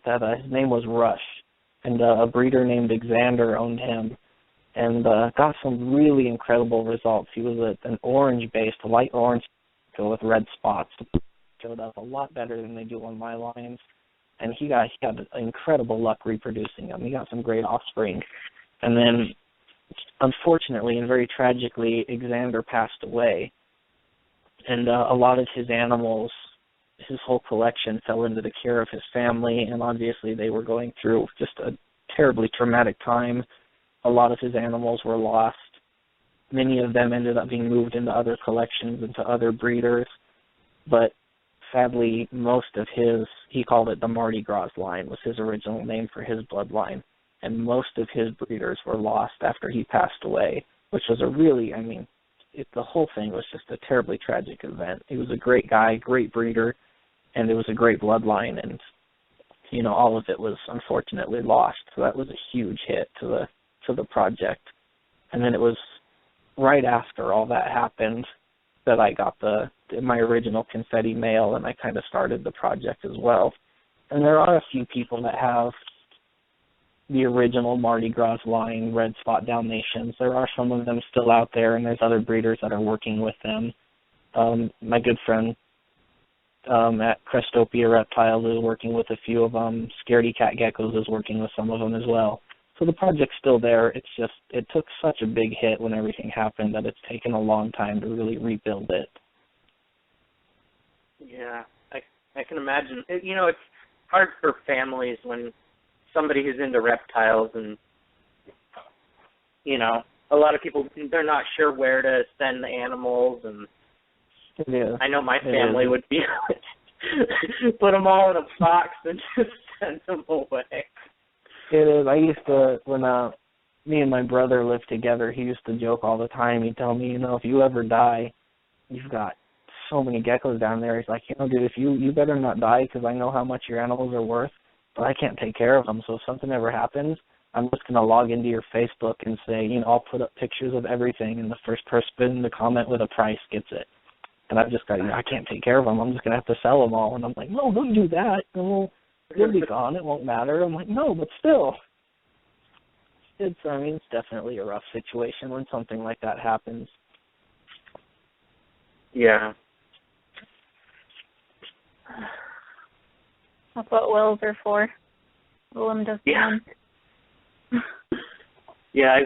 that his name was Rush, and a breeder named Xander owned him, and got some really incredible results. He was an orange-based, light orange with red spots. Showed up a lot better than they do on my lines, and he had incredible luck reproducing them. He got some great offspring, and then unfortunately and very tragically, Xander passed away, and a lot of his animals, his whole collection fell into the care of his family, and obviously they were going through just a terribly traumatic time. A lot of his animals were lost. Many of them ended up being moved into other collections, into other breeders, but sadly, most of his, he called it the Mardi Gras line, was his original name for his bloodline, and most of his breeders were lost after he passed away, which was a really, the whole thing was just a terribly tragic event. He was a great guy, great breeder, and it was a great bloodline, and, all of it was unfortunately lost. So that was a huge hit to the project. And then it was right after all that happened that I got my original confetti male, and I kind of started the project as well. And there are a few people that have the original Mardi Gras line, red spot Dalmatians. There are some of them still out there, and there's other breeders that are working with them. My good friend at Crestopia Reptiles is working with a few of them. Scaredy Cat Geckos is working with some of them as well. So the project's still there. It's just, it took such a big hit when everything happened that it's taken a long time to really rebuild it.
Yeah, I can imagine. It's hard for families when somebody who's into reptiles and, a lot of people, they're not sure where to send the animals, and
Yeah,
I know my family would be put them all in a box and just send them away.
It is. I used to, when me and my brother lived together, he used to joke all the time. He'd tell me, if you ever die, you've got so many geckos down there. He's like, dude, if you better not die, because I know how much your animals are worth, but I can't take care of them. So if something ever happens, I'm just going to log into your Facebook and say, I'll put up pictures of everything, and the first person to comment with a price gets it. And I've just got, I can't take care of them. I'm just going to have to sell them all. And I'm like, no, don't do that. They'll be gone. It won't matter. I'm like, no, but still. It's definitely a rough situation when something like that happens.
Yeah.
That's what wills are for. Will them just
one. Yeah,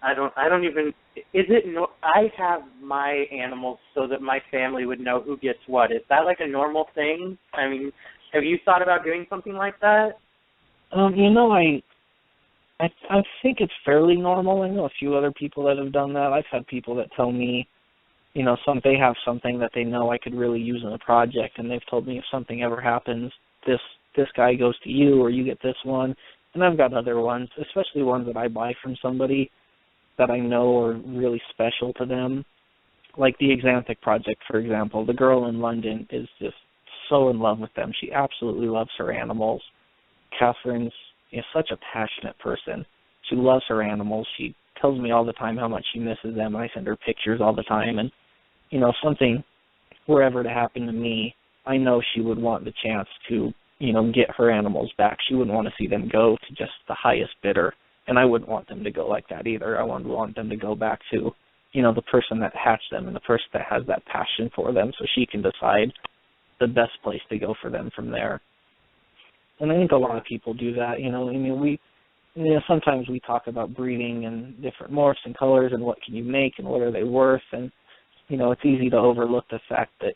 I don't even. Is it? No, I have my animals so that my family would know who gets what. Is that like a normal thing? Have you thought about doing something like that?
I think it's fairly normal. I know a few other people that have done that. I've had people that tell me, they have something that they know I could really use in a project, and they've told me if something ever happens, this guy goes to you, or you get this one. And I've got other ones, especially ones that I buy from somebody that I know are really special to them. Like the Axanthic project, for example. The girl in London is just so in love with them. She absolutely loves her animals. Catherine's such a passionate person. She loves her animals. She tells me all the time how much she misses them. I send her pictures all the time. And, if something were ever to happen to me, I know she would want the chance to, get her animals back. She wouldn't want to see them go to just the highest bidder. And I wouldn't want them to go like that either. I would want them to go back to, the person that hatched them and the person that has that passion for them, so she can decide the best place to go for them from there. And I think a lot of people do that. Sometimes we talk about breeding and different morphs and colors and what can you make and what are they worth. And, it's easy to overlook the fact that,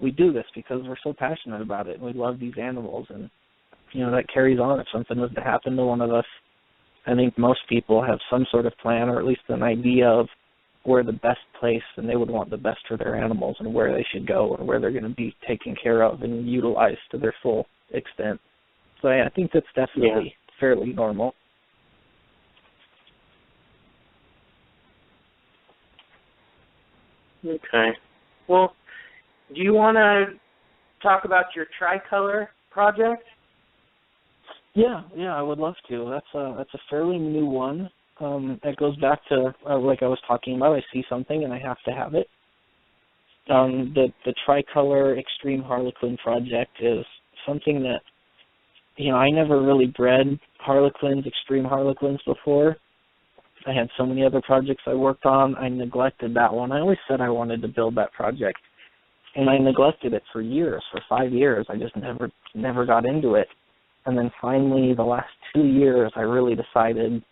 we do this because we're so passionate about it and we love these animals. And, that carries on. If something was to happen to one of us, I think most people have some sort of plan or at least an idea of where the best place and they would want the best for their animals and where they should go and where they're going to be taken care of and utilized to their full extent. So I think that's definitely fairly normal.
Okay. Well, do you want to talk about your tricolor project?
Yeah, I would love to. That's a fairly new one. That goes back to like I was talking about. I see something and I have to have it. The tricolor extreme harlequin project is something that I never really bred extreme harlequins before. I had so many other projects I worked on. I neglected that one. I always said I wanted to build that project, and I neglected it for years, for 5 years. I just never got into it. And then finally, the last 2 years, I really decided,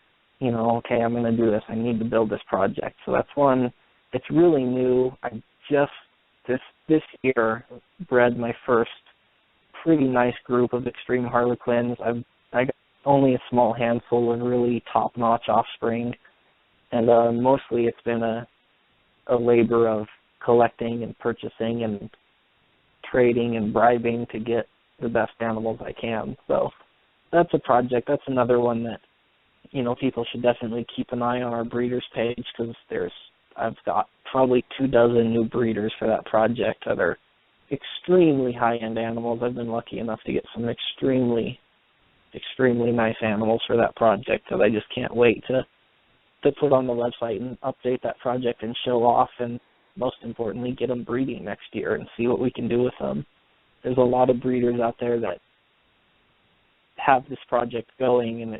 okay, I'm going to do this. I need to build this project. So that's one. It's really new. I just this year bred my first pretty nice group of extreme harlequins. I got only a small handful of really top-notch offspring, and mostly it's been a labor of collecting and purchasing and trading and bribing to get the best animals I can. So that's a project. That's another one that, people should definitely keep an eye on our breeders page, because I've got probably 24 new breeders for that project that are extremely high-end animals. I've been lucky enough to get some extremely nice animals for that project that I just can't wait to put on the website and update that project and show off, and most importantly, get them breeding next year and see what we can do with them. There's a lot of breeders out there that have this project going, and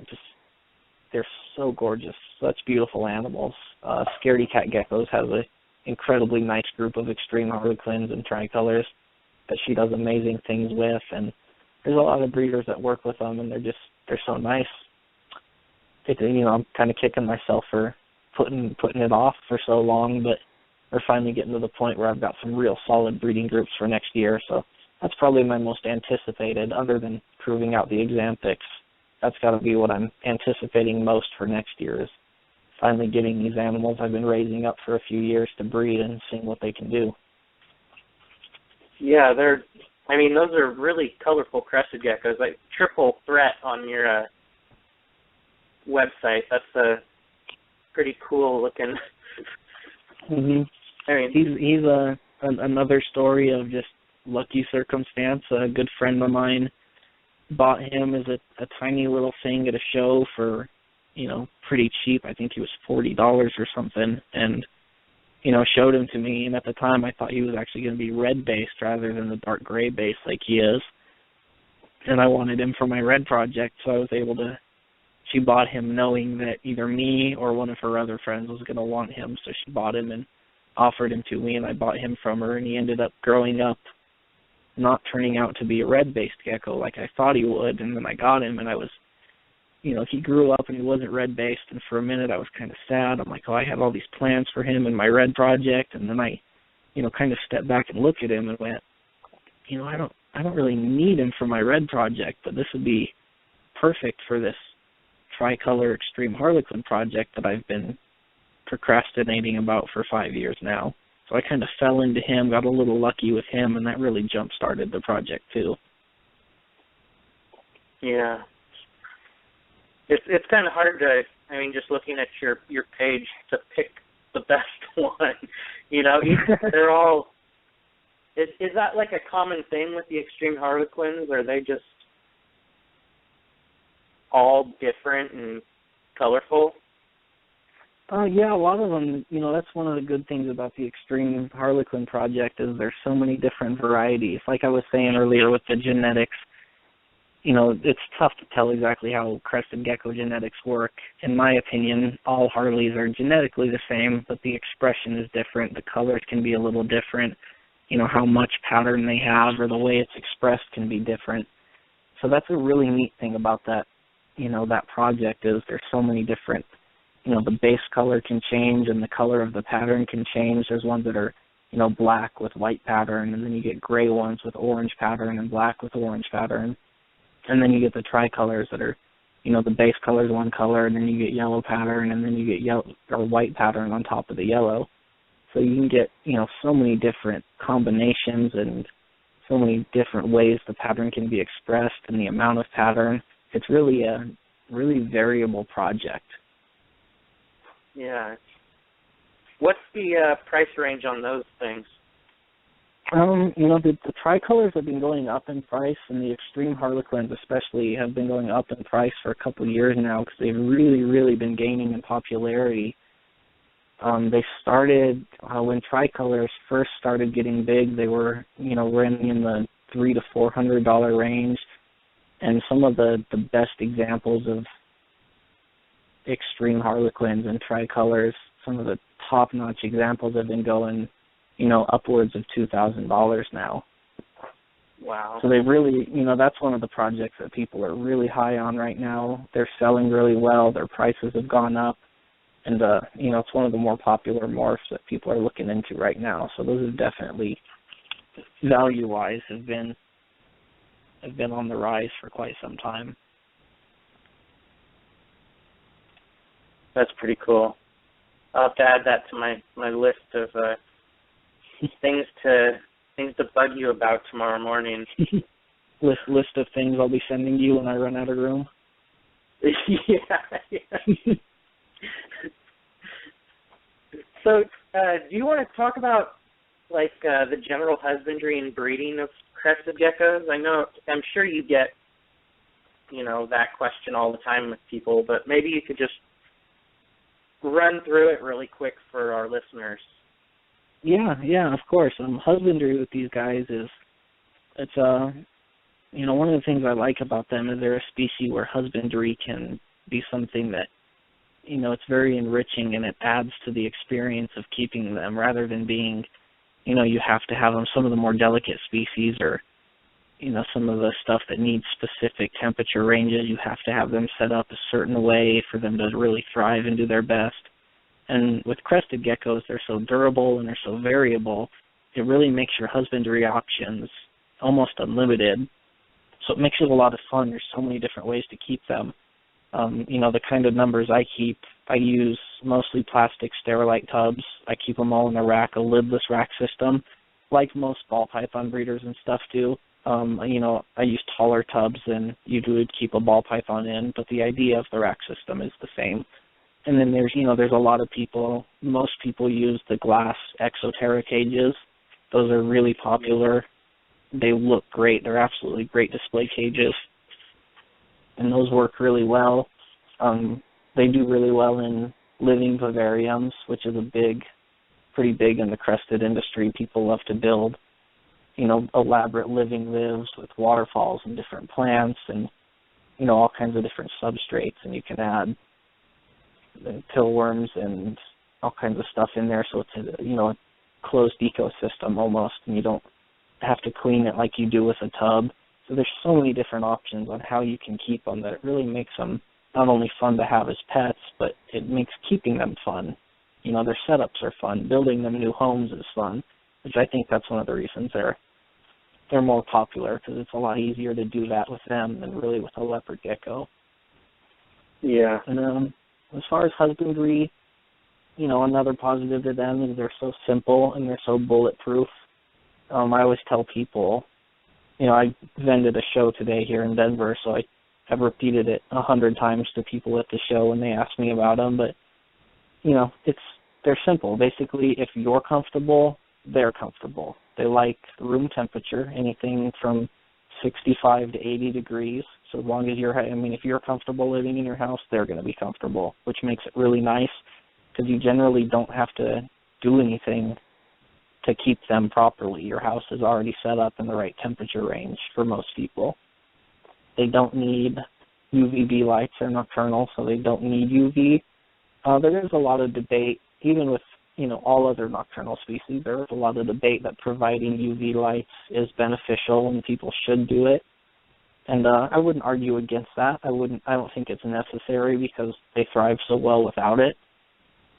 they're so gorgeous, such beautiful animals. Scaredy Cat Geckos has an incredibly nice group of extreme harlequins and tricolors that she does amazing things with, and there's a lot of breeders that work with them, and they're so nice. I'm kind of kicking myself for putting it off for so long, but we're finally getting to the point where I've got some real solid breeding groups for next year. So that's probably my most anticipated, other than proving out the Axanthics. That's got to be what I'm anticipating most for next year, is finally getting these animals I've been raising up for a few years to breed and seeing what they can do.
Yeah, those are really colorful crested geckos, like triple threat on your website. That's a pretty cool looking.
Mhm. He's another story of just lucky circumstance. A good friend of mine bought him as a tiny little thing at a show for, pretty cheap. I think he was $40 or something, and showed him to me. And at the time, I thought he was actually going to be red based rather than the dark gray base like he is. And I wanted him for my red project, so I was able to. She bought him knowing that either me or one of her other friends was going to want him, so she bought him and offered him to me, and I bought him from her, and he ended up growing up not turning out to be a red-based gecko like I thought he would. And then I got him, and I was, he grew up and he wasn't red-based, and for a minute I was kind of sad. I'm like, I had all these plans for him in my red project, and then I, kind of stepped back and looked at him and went, I don't really need him for my red project, but this would be perfect for this tricolor extreme harlequin project that I've been procrastinating about for 5 years now. So I kind of fell into him, got a little lucky with him, and that really jump-started the project too. Yeah.
It's kind of hard to, just looking at your page, to pick the best one. They're all, is that like a common thing with the extreme harlequins, or are they just all different and colorful?
Yeah, a lot of them, that's one of the good things about the Extreme Harlequin project is there's so many different varieties. Like I was saying earlier with the genetics, it's tough to tell exactly how crested gecko genetics work. In my opinion, all Harleys are genetically the same, but the expression is different. The colors can be a little different. How much pattern they have or the way it's expressed can be different. So that's a really neat thing about that, that project is there's so many different, the base color can change and the color of the pattern can change. There's ones that are, black with white pattern, and then you get gray ones with orange pattern and black with orange pattern. And then you get the tricolors that are, the base color is one color, and then you get yellow pattern, and then you get yellow or white pattern on top of the yellow. So you can get, so many different combinations and so many different ways the pattern can be expressed and the amount of pattern. It's really a really variable project.
Yeah. What's the price range on those things?
The tricolors have been going up in price, and the Extreme Harlequins especially have been going up in price for a couple of years now because they've really, really been gaining in popularity. They started, when tricolors first started getting big, they were, running in the $300 to $400 range, and some of the best examples of Extreme Harlequins and tricolors, some of the top-notch examples have been going, upwards of $2,000 now.
Wow.
So they really, that's one of the projects that people are really high on right now. They're selling really well. Their prices have gone up. And, it's one of the more popular morphs that people are looking into right now. So those have definitely, value-wise, have been on the rise for quite some time.
That's pretty cool. I'll have to add that to my list of things to bug you about tomorrow morning.
List of things I'll be sending you when I run out of room.
Yeah. So, do you want to talk about the general husbandry and breeding of crested geckos? I'm sure you get that question all the time with people, but maybe you could just run through it really quick for our listeners. Yeah,
of course. Husbandry with these guys it's one of the things I like about them is they're a species where husbandry can be something that, it's very enriching and it adds to the experience of keeping them rather than being, you have to have them. Some of the more delicate species or, some of the stuff that needs specific temperature ranges, you have to have them set up a certain way for them to really thrive and do their best. And with crested geckos, they're so durable and they're so variable, it really makes your husbandry options almost unlimited. So it makes it a lot of fun. There's so many different ways to keep them. The kind of numbers I keep, I use mostly plastic sterilite tubs. I keep them all in a rack, a lidless rack system, like most ball python breeders and stuff do. I use taller tubs than you would keep a ball python in, but the idea of the rack system is the same. And then there's a lot of people, most people use the glass exoteric cages. Those are really popular. They look great. They're absolutely great display cages. And those work really well. They do really well in living vivariums, which is pretty big in the crested industry. People love to build, elaborate living lives with waterfalls and different plants and, all kinds of different substrates. And you can add pillworms and all kinds of stuff in there. So it's a closed ecosystem almost, and you don't have to clean it like you do with a tub. So there's so many different options on how you can keep them that it really makes them not only fun to have as pets, but it makes keeping them fun. Their setups are fun. Building them new homes is fun, which I think that's one of the reasons they're more popular, because it's a lot easier to do that with them than really with a leopard gecko.
Yeah.
And as far as husbandry, another positive to them is they're so simple and they're so bulletproof. I always tell people, I vended a show today here in Denver, so I have repeated it 100 times to people at the show when they ask me about them. But, they're simple. Basically, if you're comfortable, they're comfortable. They like room temperature, anything from 65 to 80 degrees. As long as if you're comfortable living in your house, they're going to be comfortable, which makes it really nice because you generally don't have to do anything to keep them properly. Your house is already set up in the right temperature range for most people. They don't need UVB lights. They're nocturnal, so they don't need UV. There is a lot of debate, even with all other nocturnal species. There is a lot of debate that providing UV lights is beneficial and people should do it. And I wouldn't argue against that. I don't think it's necessary because they thrive so well without it.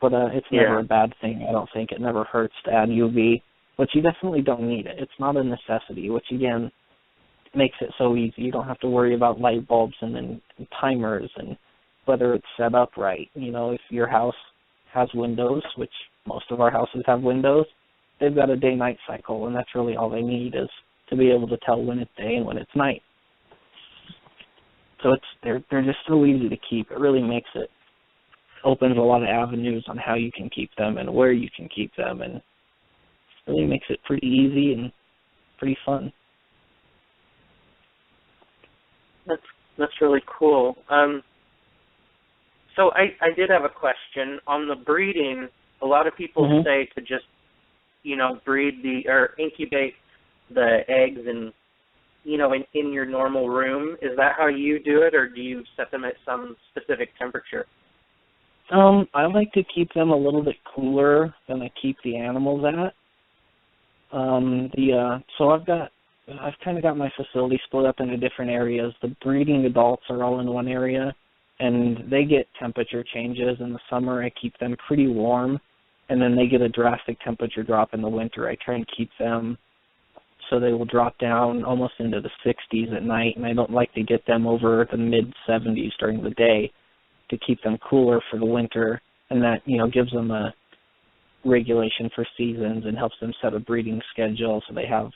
But it's never a bad thing. I don't think it never hurts to add UV. But you definitely don't need it. It's not a necessity, which again makes it so easy. You don't have to worry about light bulbs and timers and whether it's set up right. If your house has windows, which most of our houses have windows, they've got a day-night cycle, and that's really all they need is to be able to tell when it's day and when it's night. So they're just so easy to keep. It really opens a lot of avenues on how you can keep them and where you can keep them, and really makes it pretty easy and pretty fun.
That's really cool. So I did have a question on the breeding. A lot of people say to just breed or incubate the eggs and in your normal room. Is that how you do it, or do you set them at some specific temperature?
I like to keep them a little bit cooler than I keep the animals at. So I've kind of got my facility split up into different areas. The breeding adults are all in one area, and they get temperature changes. In the summer, I keep them pretty warm, and then they get a drastic temperature drop in the winter. I try and keep them so they will drop down almost into the 60s at night, and I don't like to get them over the mid-70s during the day to keep them cooler for the winter, and that, gives them a regulation for seasons and helps them set a breeding schedule so they have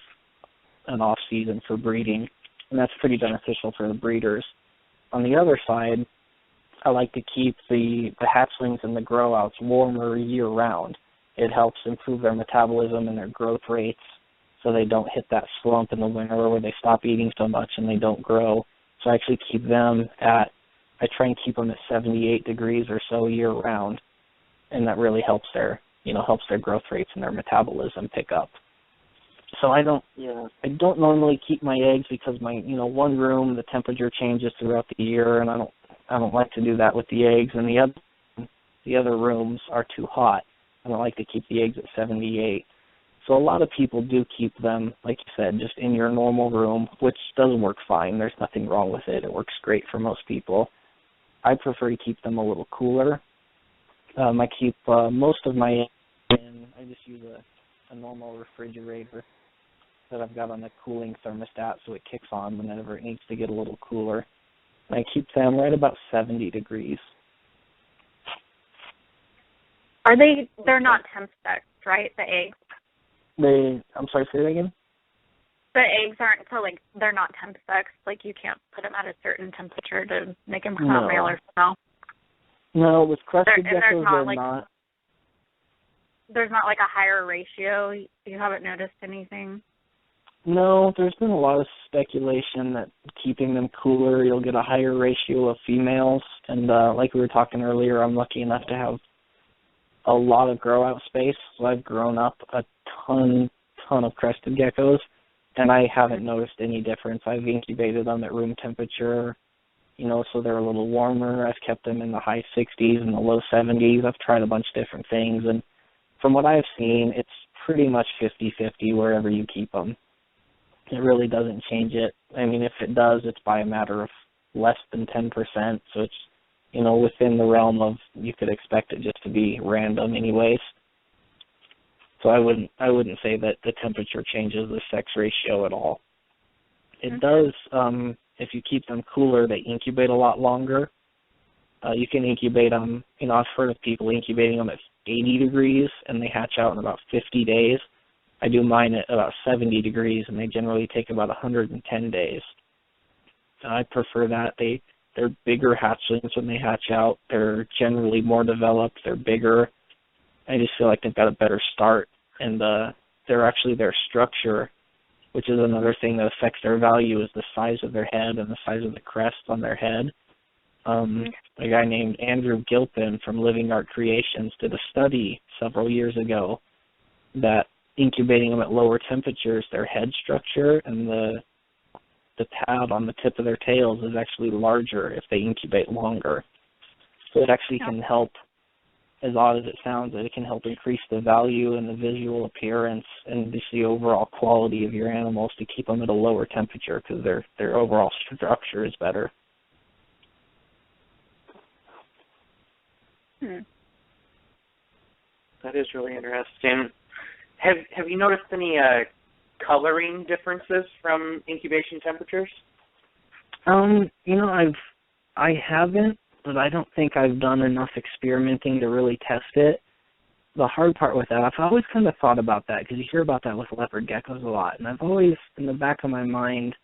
an off-season for breeding, and that's pretty beneficial for the breeders. On the other side, I like to keep the hatchlings and the grow-outs warmer year-round. It helps improve their metabolism and their growth rates so they don't hit that slump in the winter where they stop eating so much and they don't grow. So I actually I try and keep them at 78 degrees or so year-round, and that really helps their growth rates and their metabolism pick up. So I don't normally keep my eggs because my one room the temperature changes throughout the year, and I don't like to do that with the eggs, and the other rooms are too hot. I don't like to keep the eggs at 78. So a lot of people do keep them, like you said, just in your normal room, which does work fine. There's nothing wrong with it. It works great for most people. I prefer to keep them a little cooler. I keep most of my eggs in. I just use a normal refrigerator that I've got on a cooling thermostat so it kicks on whenever it needs to get a little cooler. And I keep them right about 70 degrees.
They're not temp specs, right, the eggs?
I'm sorry, say that again?
The eggs aren't, so they're not temp specs, you can't put them at a certain temperature to make them come out male or female?
No, with crested geckos, they're not.
There's not a higher ratio? You haven't noticed anything?
No, there's been a lot of speculation that keeping them cooler, you'll get a higher ratio of females. And like we were talking earlier, I'm lucky enough to have a lot of grow-out space. So I've grown up a ton of crested geckos, and I haven't noticed any difference. I've incubated them at room temperature, so they're a little warmer. I've kept them in the high 60s and the low 70s. I've tried a bunch of different things, and from what I've seen, it's pretty much 50-50 wherever you keep them. It really doesn't change it. I mean, if it does, it's by a matter of less than 10%, so it's, within the realm of you could expect it just to be random anyways. So I wouldn't say that the temperature changes the sex ratio at all. It does, if you keep them cooler, they incubate a lot longer. You can incubate them, I've heard of people incubating them at 80 degrees and they hatch out in about 50 days. I do mine at about 70 degrees and they generally take about 110 days. I prefer that. They're bigger hatchlings when they hatch out. They're generally more developed. They're bigger. I just feel like they've got a better start, and their structure which is another thing that affects their value, is the size of their head and the size of the crest on their head. A guy named Andrew Gilpin from Living Art Creations did a study several years ago that incubating them at lower temperatures, their head structure and the pad on the tip of their tails is actually larger if they incubate longer. So it actually can help, as odd as it sounds, it can help increase the value and the visual appearance and just the overall quality of your animals to keep them at a lower temperature because their overall structure is better.
That is really interesting. Have you noticed any coloring differences from incubation temperatures?
I haven't, but I don't think I've done enough experimenting to really test it. The hard part with that, I've always kind of thought about that because you hear about that with leopard geckos a lot, and I've always, in the back of my mind,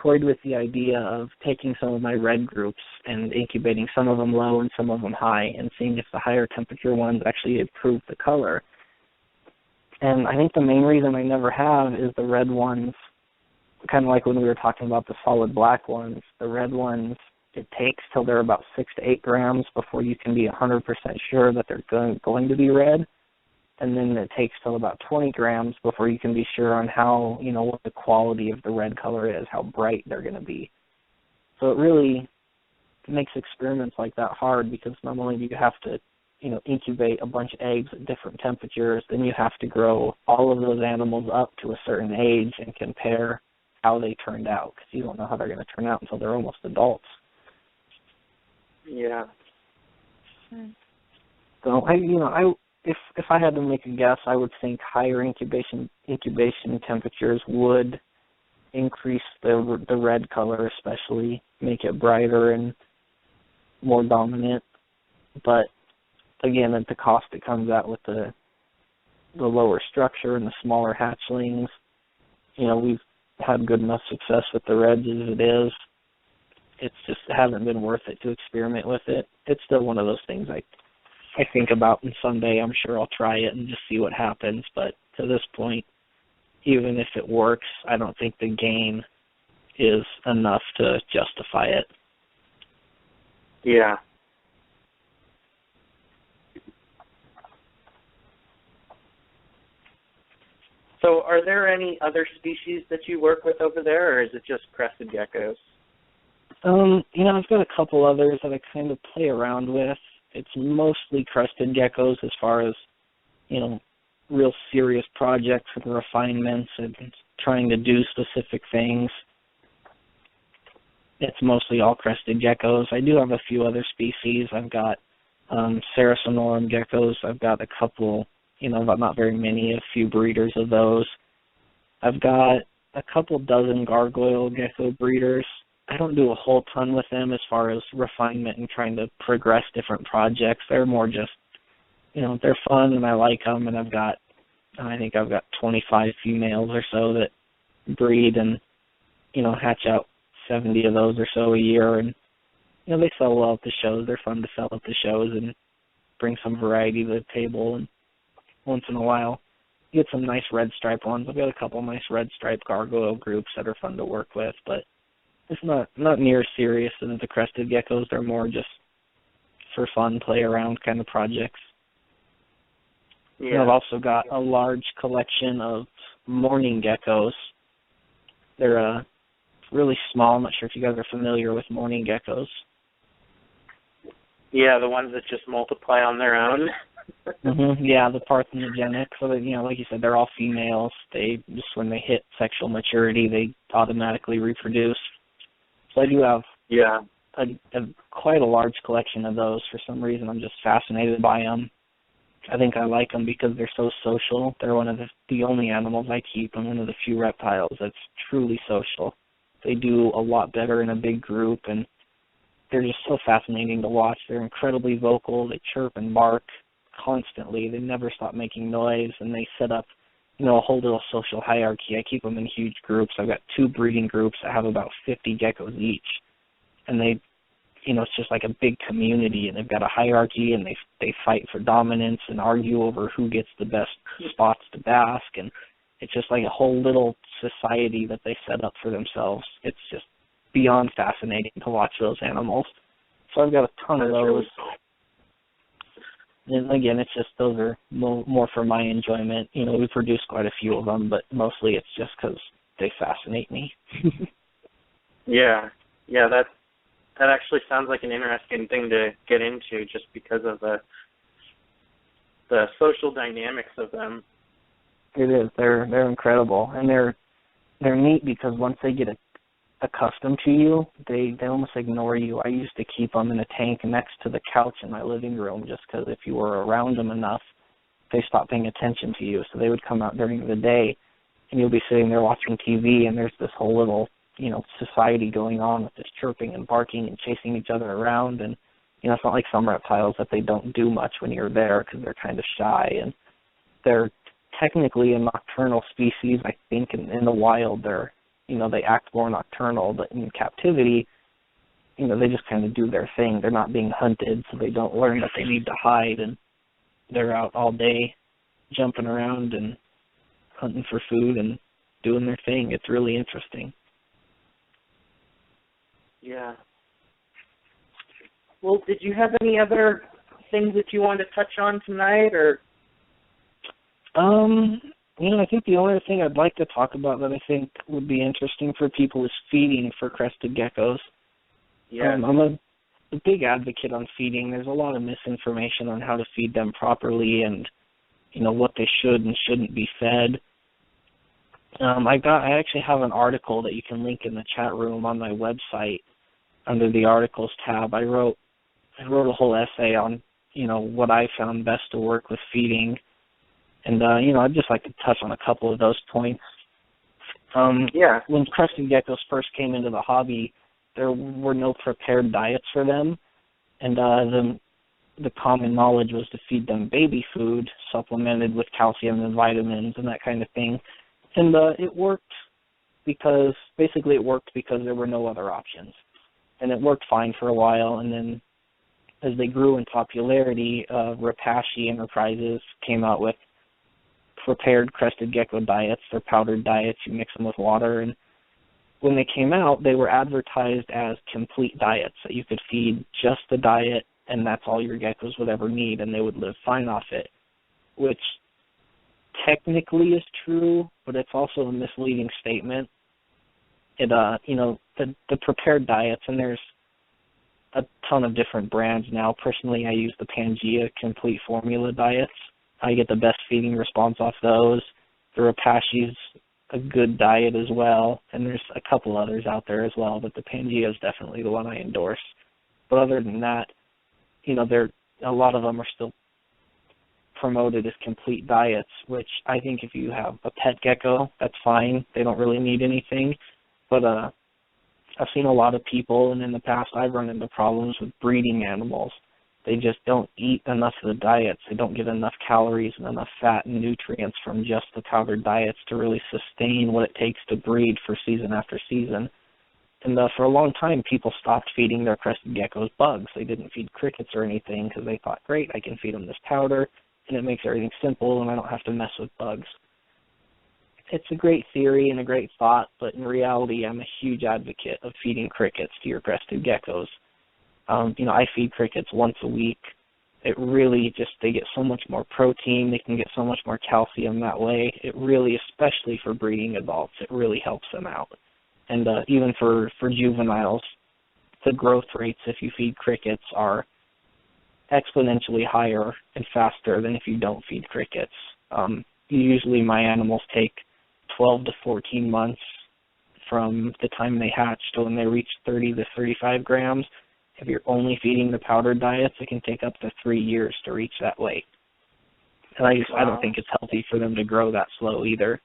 toyed with the idea of taking some of my red groups and incubating some of them low and some of them high and seeing if the higher temperature ones actually improve the color. And I think the main reason I never have is the red ones, kind of like when we were talking about the solid black ones, the red ones, it takes till they're about 6 to 8 grams before you can be 100% sure that they're going to be red. And then it takes till about 20 grams before you can be sure on how, what the quality of the red color is, how bright they're going to be. So it really makes experiments like that hard because not only do you have to, incubate a bunch of eggs at different temperatures, then you have to grow all of those animals up to a certain age and compare how they turned out because you don't know how they're going to turn out until they're almost adults.
Yeah.
So if I had to make a guess, I would think higher incubation temperatures would increase the red color, especially make it brighter and more dominant. But again, at the cost it comes out with the lower structure and the smaller hatchlings. We've had good enough success with the reds as it is. It's just hasn't been worth it to experiment with it. It's still one of those things I think about, and someday I'm sure I'll try it and just see what happens. But to this point, even if it works, I don't think the gain is enough to justify it.
Yeah. So are there any other species that you work with over there, or is it just crested geckos?
I've got a couple others that I kind of play around with. It's mostly crested geckos as far as, real serious projects and refinements and trying to do specific things. It's mostly all crested geckos. I do have a few other species. I've got Saracenorum geckos. I've got a couple, but not very many, a few breeders of those. I've got a couple dozen gargoyle gecko breeders. I don't do a whole ton with them as far as refinement and trying to progress different projects. They're more just, they're fun and I like them, and I think I've got 25 females or so that breed and, hatch out 70 of those or so a year, and, they sell well at the shows. They're fun to sell at the shows and bring some variety to the table, and once in a while get some nice red stripe ones. I've got a couple nice red stripe gargoyle groups that are fun to work with, but it's not near as serious as the crested geckos. They're more just for fun, play around kind of projects.
Yeah.
I've also got a large collection of mourning geckos. They're really small. I'm not sure if you guys are familiar with mourning geckos.
Yeah, the ones that just multiply on their own.
Yeah, the parthenogenic. So that, like you said, they're all females. They just, when they hit sexual maturity, they automatically reproduce. So I do have quite a large collection of those. For some reason, I'm just fascinated by them. I think I like them because they're so social. They're one of the only animals I keep, and one of the few reptiles that's truly social. They do a lot better in a big group, and they're just so fascinating to watch. They're incredibly vocal. They chirp and bark constantly. They never stop making noise, and they set up, a whole little social hierarchy. I keep them in huge groups. I've got 2 breeding groups that have about 50 geckos each, and they, it's just like a big community, and they've got a hierarchy, and they fight for dominance and argue over who gets the best spots to bask, and It's just like a whole little society that they set up for themselves. It's just beyond fascinating to watch those animals. So I've got a ton of those. And again, it's just those are more for my enjoyment. You know, we produce quite a few of them, but mostly it's just because they fascinate me.
Yeah, that actually sounds like an interesting thing to get into, just because of the social dynamics of them.
It is. They're incredible, and they're neat because once they get accustomed to you, they almost ignore you. I used to keep them in a tank next to the couch in my living room, just because if you were around them enough, they stopped paying attention to you. So they would come out during the day, and you'll be sitting there watching TV, and there's this whole little, you know, society going on with this chirping and barking and chasing each other around. And, you know, it's not like some reptiles that they don't do much when you're there because they're kind of shy. And they're technically a nocturnal species. I think in the wild they're, you know, they act more nocturnal, but in captivity, you know, they just kind of do their thing. They're not being hunted, so they don't learn that they need to hide, and they're out all day jumping around and hunting for food and doing their thing. It's really interesting.
Yeah. Well, did you have any other things that you wanted to touch on tonight, or?
You know, I think the only thing I'd like to talk about that I think would be interesting for people is feeding for crested geckos.
Yeah.
I'm a big advocate on feeding. There's a lot of misinformation on how to feed them properly and, you know, what they should and shouldn't be fed. I actually have an article that you can link in the chat room on my website under the articles tab. I wrote a whole essay on, you know, what I found best to work with feeding. And, you know, I'd just like to touch on a couple of those points. When crested geckos first came into the hobby, there were no prepared diets for them. And the common knowledge was to feed them baby food supplemented with calcium and vitamins and that kind of thing. And it worked because there were no other options. And it worked fine for a while. And then as they grew in popularity, Repashy Enterprises came out with prepared crested gecko diets. They're powdered diets. You mix them with water. And when they came out, they were advertised as complete diets, that you could feed just the diet and that's all your geckos would ever need, and they would live fine off it, which technically is true, but it's also a misleading statement. It, you know, the prepared diets, and there's a ton of different brands now. Personally, I use the Pangea complete formula diets. I get the best feeding response off those. The Repashy's a good diet as well, and there's a couple others out there as well, but the Pangea is definitely the one I endorse. But other than that, you know, a lot of them are still promoted as complete diets, which I think if you have a pet gecko, that's fine. They don't really need anything. But I've seen a lot of people, and in the past I've run into problems with breeding animals. They just don't eat enough of the diets. They don't get enough calories and enough fat and nutrients from just the powdered diets to really sustain what it takes to breed for season after season. And for a long time, people stopped feeding their crested geckos bugs. They didn't feed crickets or anything because they thought, great, I can feed them this powder, and it makes everything simple, and I don't have to mess with bugs. It's a great theory and a great thought, but in reality, I'm a huge advocate of feeding crickets to your crested geckos. You know, I feed crickets once a week. It really just, they get so much more protein. They can get so much more calcium that way. It really, especially for breeding adults, it really helps them out. And even for juveniles, the growth rates, if you feed crickets, are exponentially higher and faster than if you don't feed crickets. Usually my animals take 12 to 14 months from the time they hatch to when they reach 30 to 35 grams. If you're only feeding the powdered diets, it can take up to 3 years to reach that weight. And I don't think it's healthy for them to grow that slow either.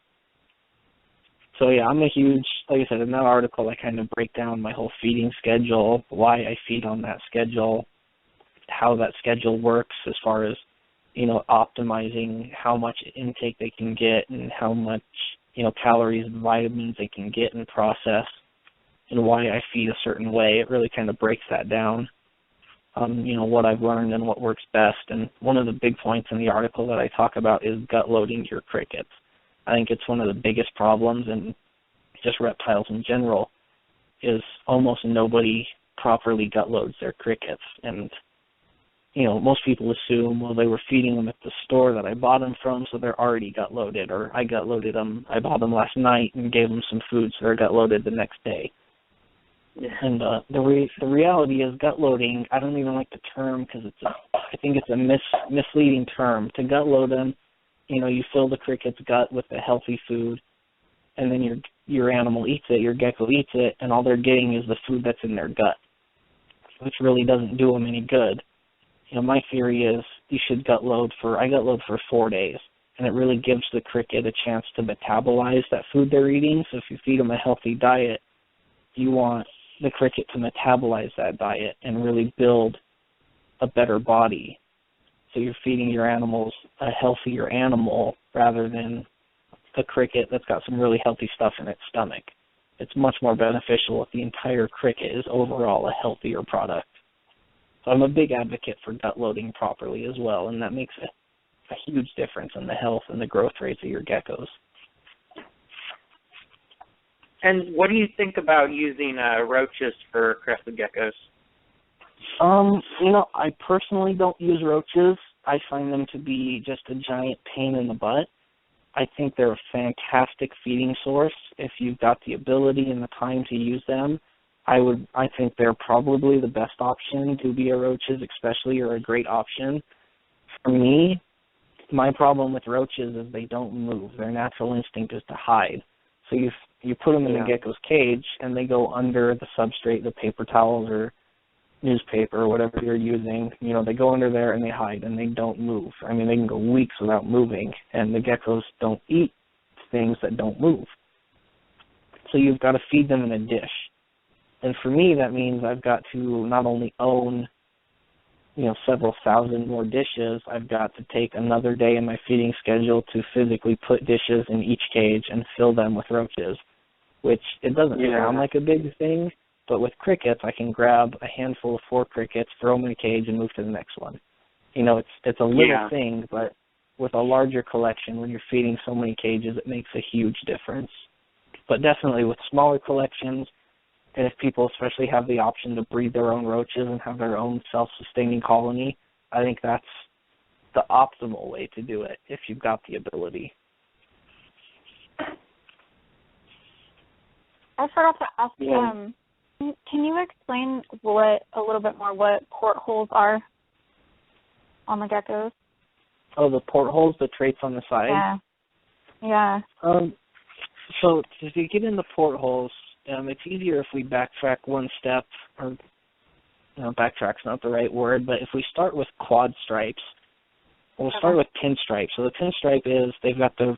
So yeah, I'm a huge, like I said, in that article I kind of break down my whole feeding schedule, why I feed on that schedule, how that schedule works as far as, you know, optimizing how much intake they can get and how much, you know, calories and vitamins they can get and process, and why I feed a certain way. It really kind of breaks that down, you know, what I've learned and what works best. And one of the big points in the article that I talk about is gut loading your crickets. I think it's one of the biggest problems in just reptiles in general is almost nobody properly gut loads their crickets. And, most people assume, well, they were feeding them at the store that I bought them from, so they're already gut loaded, or I gut loaded them. I bought them last night and gave them some food, so they're gut loaded the next day. Yeah. And the reality is gut loading, I don't even like the term because I think it's a misleading term. To gut load them, you fill the cricket's gut with the healthy food, and then your animal eats it, your gecko eats it, and all they're getting is the food that's in their gut, which really doesn't do them any good. My theory is you should gut load for 4 days, and it really gives the cricket a chance to metabolize that food they're eating. So if you feed them a healthy diet, you want the cricket to metabolize that diet and really build a better body. So you're feeding your animals a healthier animal rather than a cricket that's got some really healthy stuff in its stomach. It's much more beneficial if the entire cricket is overall a healthier product. So I'm a big advocate for gut loading properly as well, and that makes a huge difference in the health and the growth rates of your geckos.
And what do you think about using roaches for crested geckos?
I personally don't use roaches. I find them to be just a giant pain in the butt. I think they're a fantastic feeding source if you've got the ability and the time to use them. I think they're probably the best option. Dubia roaches especially are a great option. For me, my problem with roaches is they don't move. Their natural instinct is to hide. So you put them in the gecko's cage and they go under the substrate, the paper towels or newspaper or whatever you're using. They go under there and they hide and they don't move. I mean, they can go weeks without moving, and the geckos don't eat things that don't move. So you've got to feed them in a dish. And for me, that means I've got to not only own, several thousand more dishes, I've got to take another day in my feeding schedule to physically put dishes in each cage and fill them with roaches, which it doesn't sound like a big thing, but with crickets, I can grab a handful of 4 crickets, throw them in a cage, and move to the next one. It's a little thing, but with a larger collection, when you're feeding so many cages, it makes a huge difference. But definitely with smaller collections, and if people especially have the option to breed their own roaches and have their own self-sustaining colony, I think that's the optimal way to do it if you've got the ability.
I forgot to ask, can you explain a little bit more what portholes are on the geckos?
Oh, the portholes, the traits on the side?
Yeah.
So if you get into portholes, it's easier if we backtrack one step, or backtrack's not the right word, but if we start with quad stripes, we'll start with pinstripe. So the pinstripe is they've got the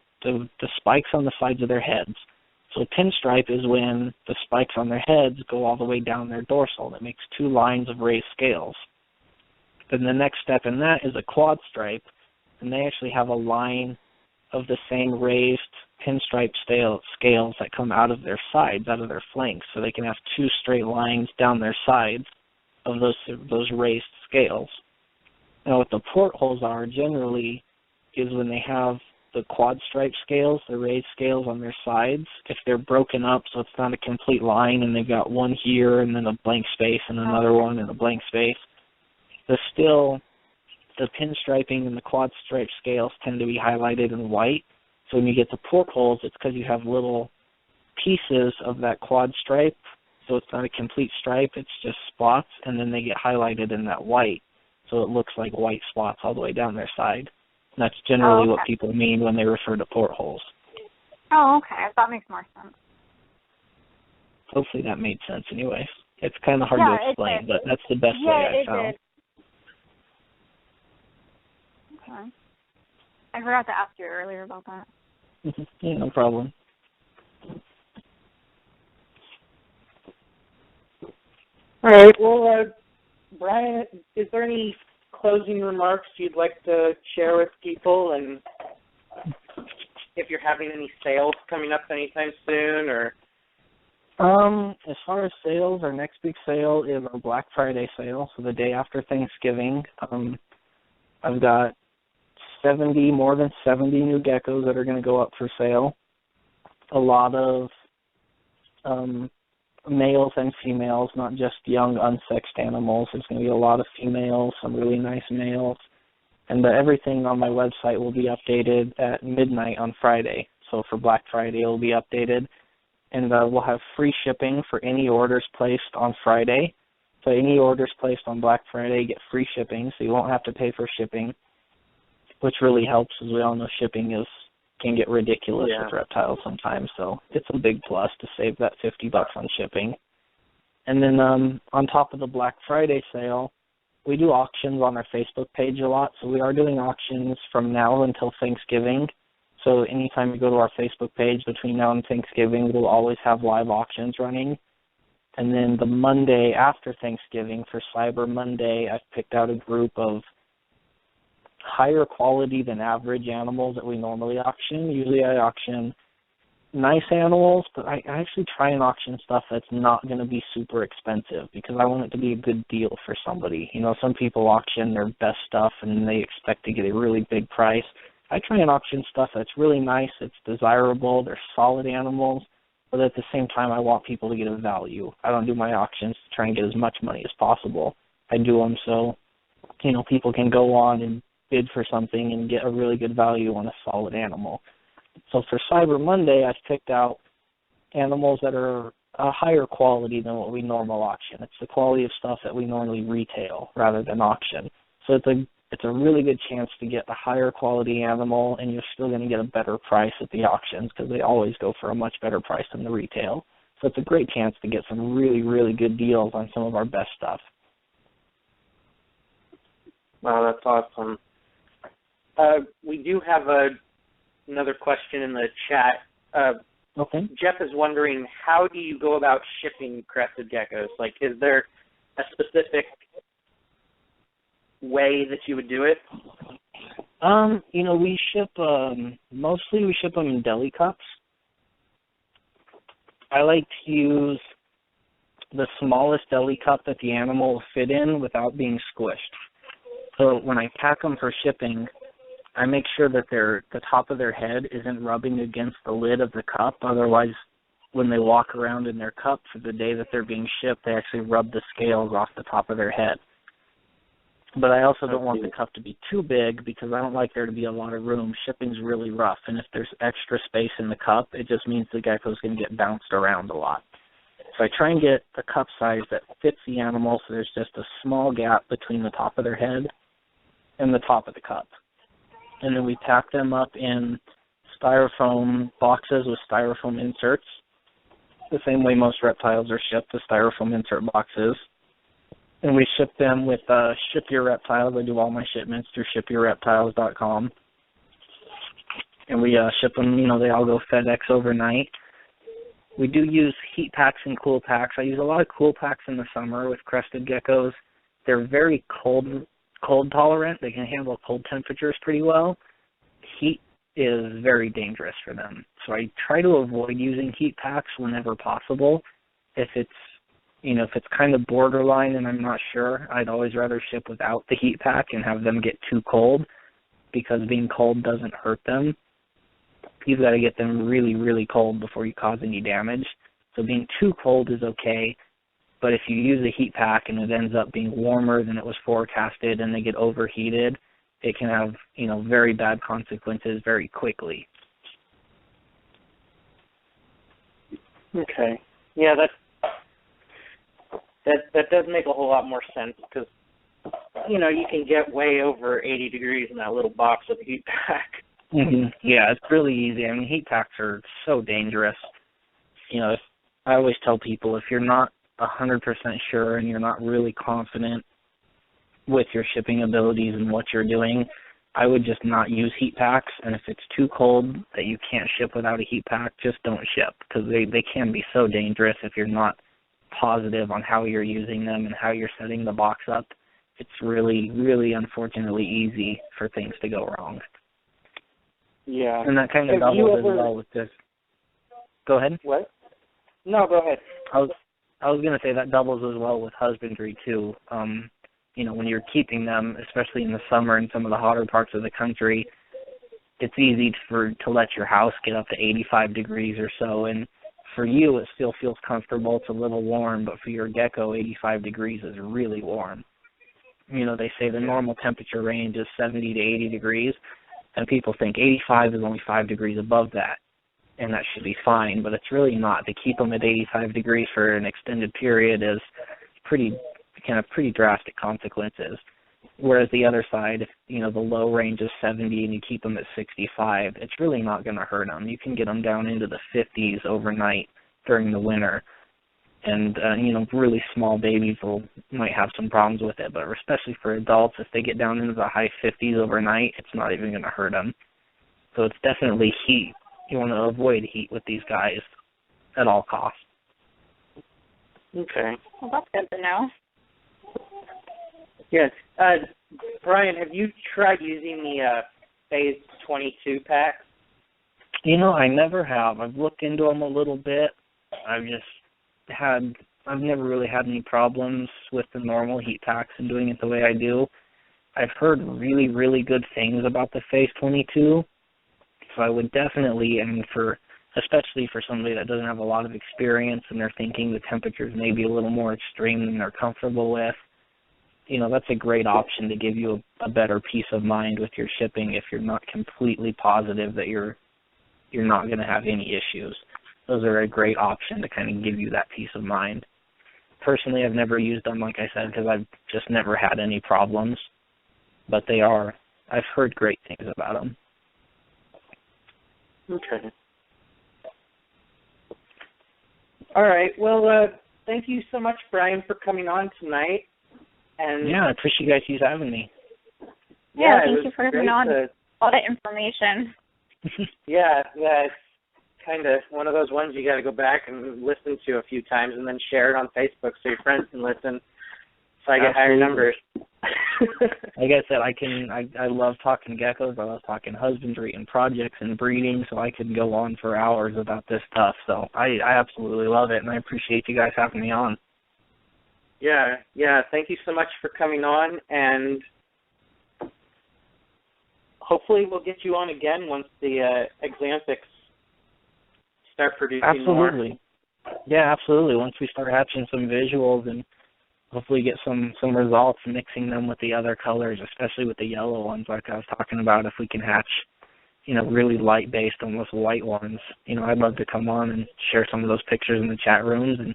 spikes on the sides of their heads. So pinstripe is when the spikes on their heads go all the way down their dorsal, and it makes 2 lines of raised scales. Then the next step in that is a quad stripe, and they actually have a line of the same raised pinstripe scales that come out of their sides, out of their flanks, so they can have 2 straight lines down their sides of those raised scales. Now what the portholes are generally is when they have the quad stripe scales, the raised scales on their sides, if they're broken up so it's not a complete line and they've got one here and then a blank space and another one and a blank space, the pinstriping and the quad stripe scales tend to be highlighted in white. So when you get the portholes, it's because you have little pieces of that quad stripe. So it's not a complete stripe, it's just spots, and then they get highlighted in that white. So it looks like white spots all the way down their side. And that's generally what people mean when they refer to portholes.
Oh, okay. That makes more sense.
Hopefully that made sense anyway. It's kind of hard to explain, but that's the best way I found.
Did. Okay. I forgot to ask you earlier about that.
Yeah, no problem.
All right. Well, Brian, is there any closing remarks you'd like to share with people, and if you're having any sales coming up anytime soon, or?
As far as sales, our next big sale is our Black Friday sale, so the day after Thanksgiving. I've got more than 70 new geckos that are going to go up for sale. A lot of males and females, not just young, unsexed animals. There's going to be a lot of females, some really nice males. And everything on my website will be updated at midnight on Friday. So for Black Friday, it will be updated. And we'll have free shipping for any orders placed on Friday. So any orders placed on Black Friday get free shipping, so you won't have to pay for shipping, which really helps, as we all know shipping can get ridiculous with reptiles sometimes. So it's a big plus to save that $50 on shipping. And then on top of the Black Friday sale, we do auctions on our Facebook page a lot. So we are doing auctions from now until Thanksgiving. So anytime you go to our Facebook page between now and Thanksgiving, we'll always have live auctions running. And then the Monday after Thanksgiving, for Cyber Monday, I've picked out a group of higher quality than average animals that we normally auction. Usually I auction nice animals, but I actually try and auction stuff that's not going to be super expensive because I want it to be a good deal for somebody. You know, some people auction their best stuff and they expect to get a really big price. I try and auction stuff that's really nice, it's desirable, they're solid animals, but at the same time I want people to get a value. I don't do my auctions to try and get as much money as possible. I do them so, you know, people can go on and bid for something and get a really good value on a solid animal. So for Cyber Monday, I've picked out animals that are a higher quality than what we normal auction. It's the quality of stuff that we normally retail rather than auction. So it's a really good chance to get a higher quality animal, and you're still going to get a better price at the auctions because they always go for a much better price than the retail. So it's a great chance to get some really, really good deals on some of our best stuff.
Wow, that's awesome. We do have another question in the chat.
Okay.
Jeff is wondering, how do you go about shipping crested geckos? Like, is there a specific way that you would do it?
You know, we ship, mostly we ship them in deli cups. I like to use the smallest deli cup that the animal will fit in without being squished. So when I pack them for shipping, I make sure that the top of their head isn't rubbing against the lid of the cup. Otherwise, when they walk around in their cup for the day that they're being shipped, they actually rub the scales off the top of their head. But I also don't want the cup to be too big because I don't like there to be a lot of room. Shipping's really rough, and if there's extra space in the cup, it just means the gecko's going to get bounced around a lot. So I try and get a cup size that fits the animal so there's just a small gap between the top of their head and the top of the cup. And then we pack them up in styrofoam boxes with styrofoam inserts, the same way most reptiles are shipped, the styrofoam insert boxes. And we ship them with Ship Your Reptiles. I do all my shipments through shipyourreptiles.com. And we ship them, you know, they all go FedEx overnight. We do use heat packs and cool packs. I use a lot of cool packs in the summer with crested geckos. They're very cold tolerant. They can handle cold temperatures pretty well. Heat is very dangerous for them. So I try to avoid using heat packs whenever possible. If it's kind of borderline and I'm not sure, I'd always rather ship without the heat pack and have them get too cold because being cold doesn't hurt them. You've got to get them really, really cold before you cause any damage. So being too cold is okay. But if you use a heat pack and it ends up being warmer than it was forecasted and they get overheated, it can have, you know, very bad consequences very quickly.
Okay. Yeah, that does make a whole lot more sense because, you know, you can get way over 80 degrees in that little box with a heat pack.
Mm-hmm. Yeah, it's really easy. I mean, heat packs are so dangerous. You know, I always tell people if you're not 100% sure and you're not really confident with your shipping abilities and what you're doing, I would just not use heat packs. And if it's too cold that you can't ship without a heat pack, just don't ship because they can be so dangerous if you're not positive on how you're using them and how you're setting the box up. It's really, really unfortunately easy for things to go wrong.
Yeah.
And that kind of doubles as well with this. Go ahead.
What? No, go ahead.
I was going to say that doubles as well with husbandry too. when you're keeping them, especially in the summer in some of the hotter parts of the country, it's easy to let your house get up to 85 degrees or so, and for you it still feels comfortable. It's a little warm, but for your gecko, 85 degrees is really warm. They say the normal temperature range is 70 to 80 degrees, and people think 85 is only 5 degrees above that, and that should be fine, but it's really not. To keep them at 85 degrees for an extended period is pretty drastic consequences. Whereas the other side, if the low range is 70 and you keep them at 65, it's really not going to hurt them. You can get them down into the 50s overnight during the winter. And, really small babies might have some problems with it, but especially for adults, if they get down into the high 50s overnight, it's not even going to hurt them. So it's definitely heat. You want to avoid heat with these guys at all costs.
Okay.
Well, that's good to know.
Yes. Brian, have you tried using the Phase 22 packs?
I never have. I've looked into them a little bit. I've never really had any problems with the normal heat packs and doing it the way I do. I've heard really, really good things about the Phase 22, so I would definitely, especially for somebody that doesn't have a lot of experience and they're thinking the temperatures may be a little more extreme than they're comfortable with, that's a great option to give you a better peace of mind with your shipping if you're not completely positive that you're not going to have any issues. Those are a great option to kind of give you that peace of mind. Personally, I've never used them, like I said, because I've just never had any problems. But I've heard great things about them.
Okay. All right. Well, thank you so much, Brian, for coming on tonight. And
yeah, I appreciate you guys having me.
Yeah, thank you for coming on. All that information.
Yeah, it's kind of one of those ones you got to go back and listen to a few times and then share it on Facebook so your friends can listen. So I get higher numbers.
Like I said, I love talking geckos. I love talking husbandry and projects and breeding, so I could go on for hours about this stuff. So I absolutely love it, and I appreciate you guys having me on.
Yeah. Thank you so much for coming on, and hopefully we'll get you on again once the Axanthics start producing more.
Absolutely. Yeah, absolutely. Once we start hatching some visuals and hopefully get some results mixing them with the other colors, especially with the yellow ones like I was talking about, if we can hatch, really light-based, almost white ones. I'd love to come on and share some of those pictures in the chat rooms and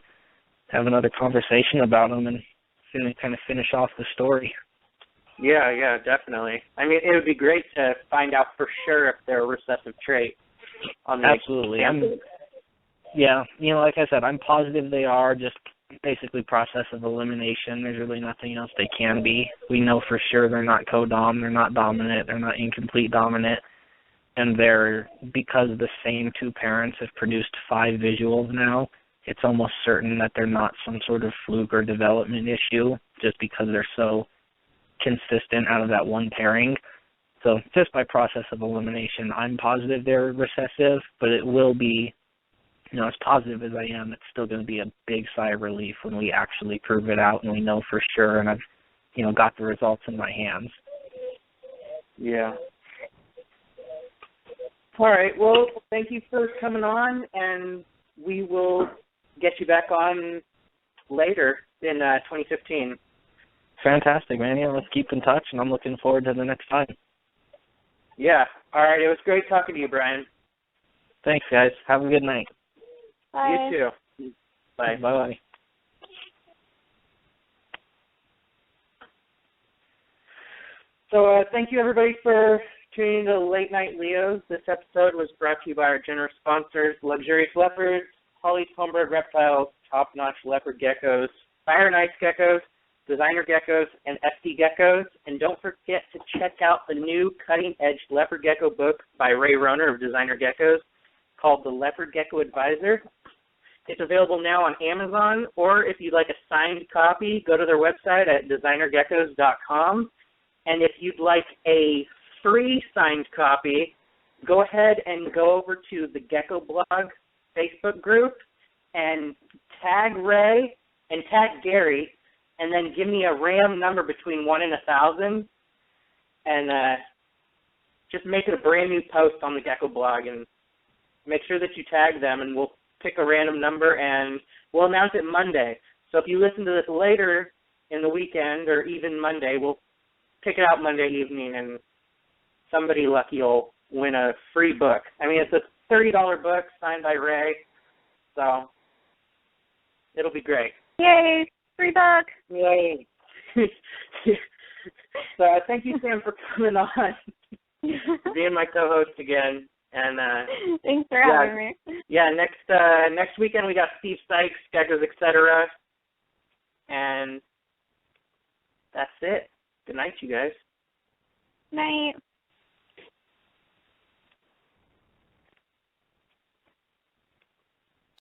have another conversation about them and kind of finish off the story.
Yeah, definitely. I mean, it would be great to find out for sure if they're a recessive trait.
Absolutely. Like I said, I'm positive they are, just basically process of elimination. There's really nothing else they can be. We know for sure they're not co-dom, they're not dominant, they're not incomplete dominant, and because the same two parents have produced 5 visuals now, it's almost certain that they're not some sort of fluke or development issue just because they're so consistent out of that one pairing. So just by process of elimination, I'm positive they're recessive, but it will be, as positive as I am, it's still going to be a big sigh of relief when we actually prove it out and we know for sure and I've, got the results in my hands.
Yeah. All right. Well, thank you for coming on, and we will get you back on later in 2015.
Fantastic, man. Yeah, let's keep in touch, and I'm looking forward to the next time.
Yeah. All right. It was great talking to you, Brian.
Thanks, guys. Have a good night.
Bye.
You too. Bye.
Bye-bye.
So thank you, everybody, for tuning in to Late Night Leos. This episode was brought to you by our generous sponsors, Luxurious Leopards, Holly's Homebred Reptiles, Top Notch Leopard Geckos, Fire and Ice Geckos, Designer Geckos, and SD Geckos. And don't forget to check out the new cutting-edge Leopard Gecko book by Ray Roner of Designer Geckos called The Leopard Gecko Advisor. It's available now on Amazon, or if you'd like a signed copy, go to their website at designergeckos.com. And if you'd like a free signed copy, go ahead and go over to the Gecko Blog Facebook group and tag Ray and tag Gary, and then give me a random number between 1 and 1,000, and just make it a brand new post on the Gecko blog, and make sure that you tag them, and we'll pick a random number, and we'll announce it Monday. So if you listen to this later in the weekend or even Monday, we'll pick it out Monday evening, and somebody lucky will win a free book. I mean, it's a $30 book signed by Ray, so it'll be great.
Yay! Free book!
Yay! So thank you, Sam, for coming on, being my co-host again. And
thanks for having me.
Yeah, next weekend we got Steve Sykes, Geckos, etc. And that's it. Good night, you guys.
Night.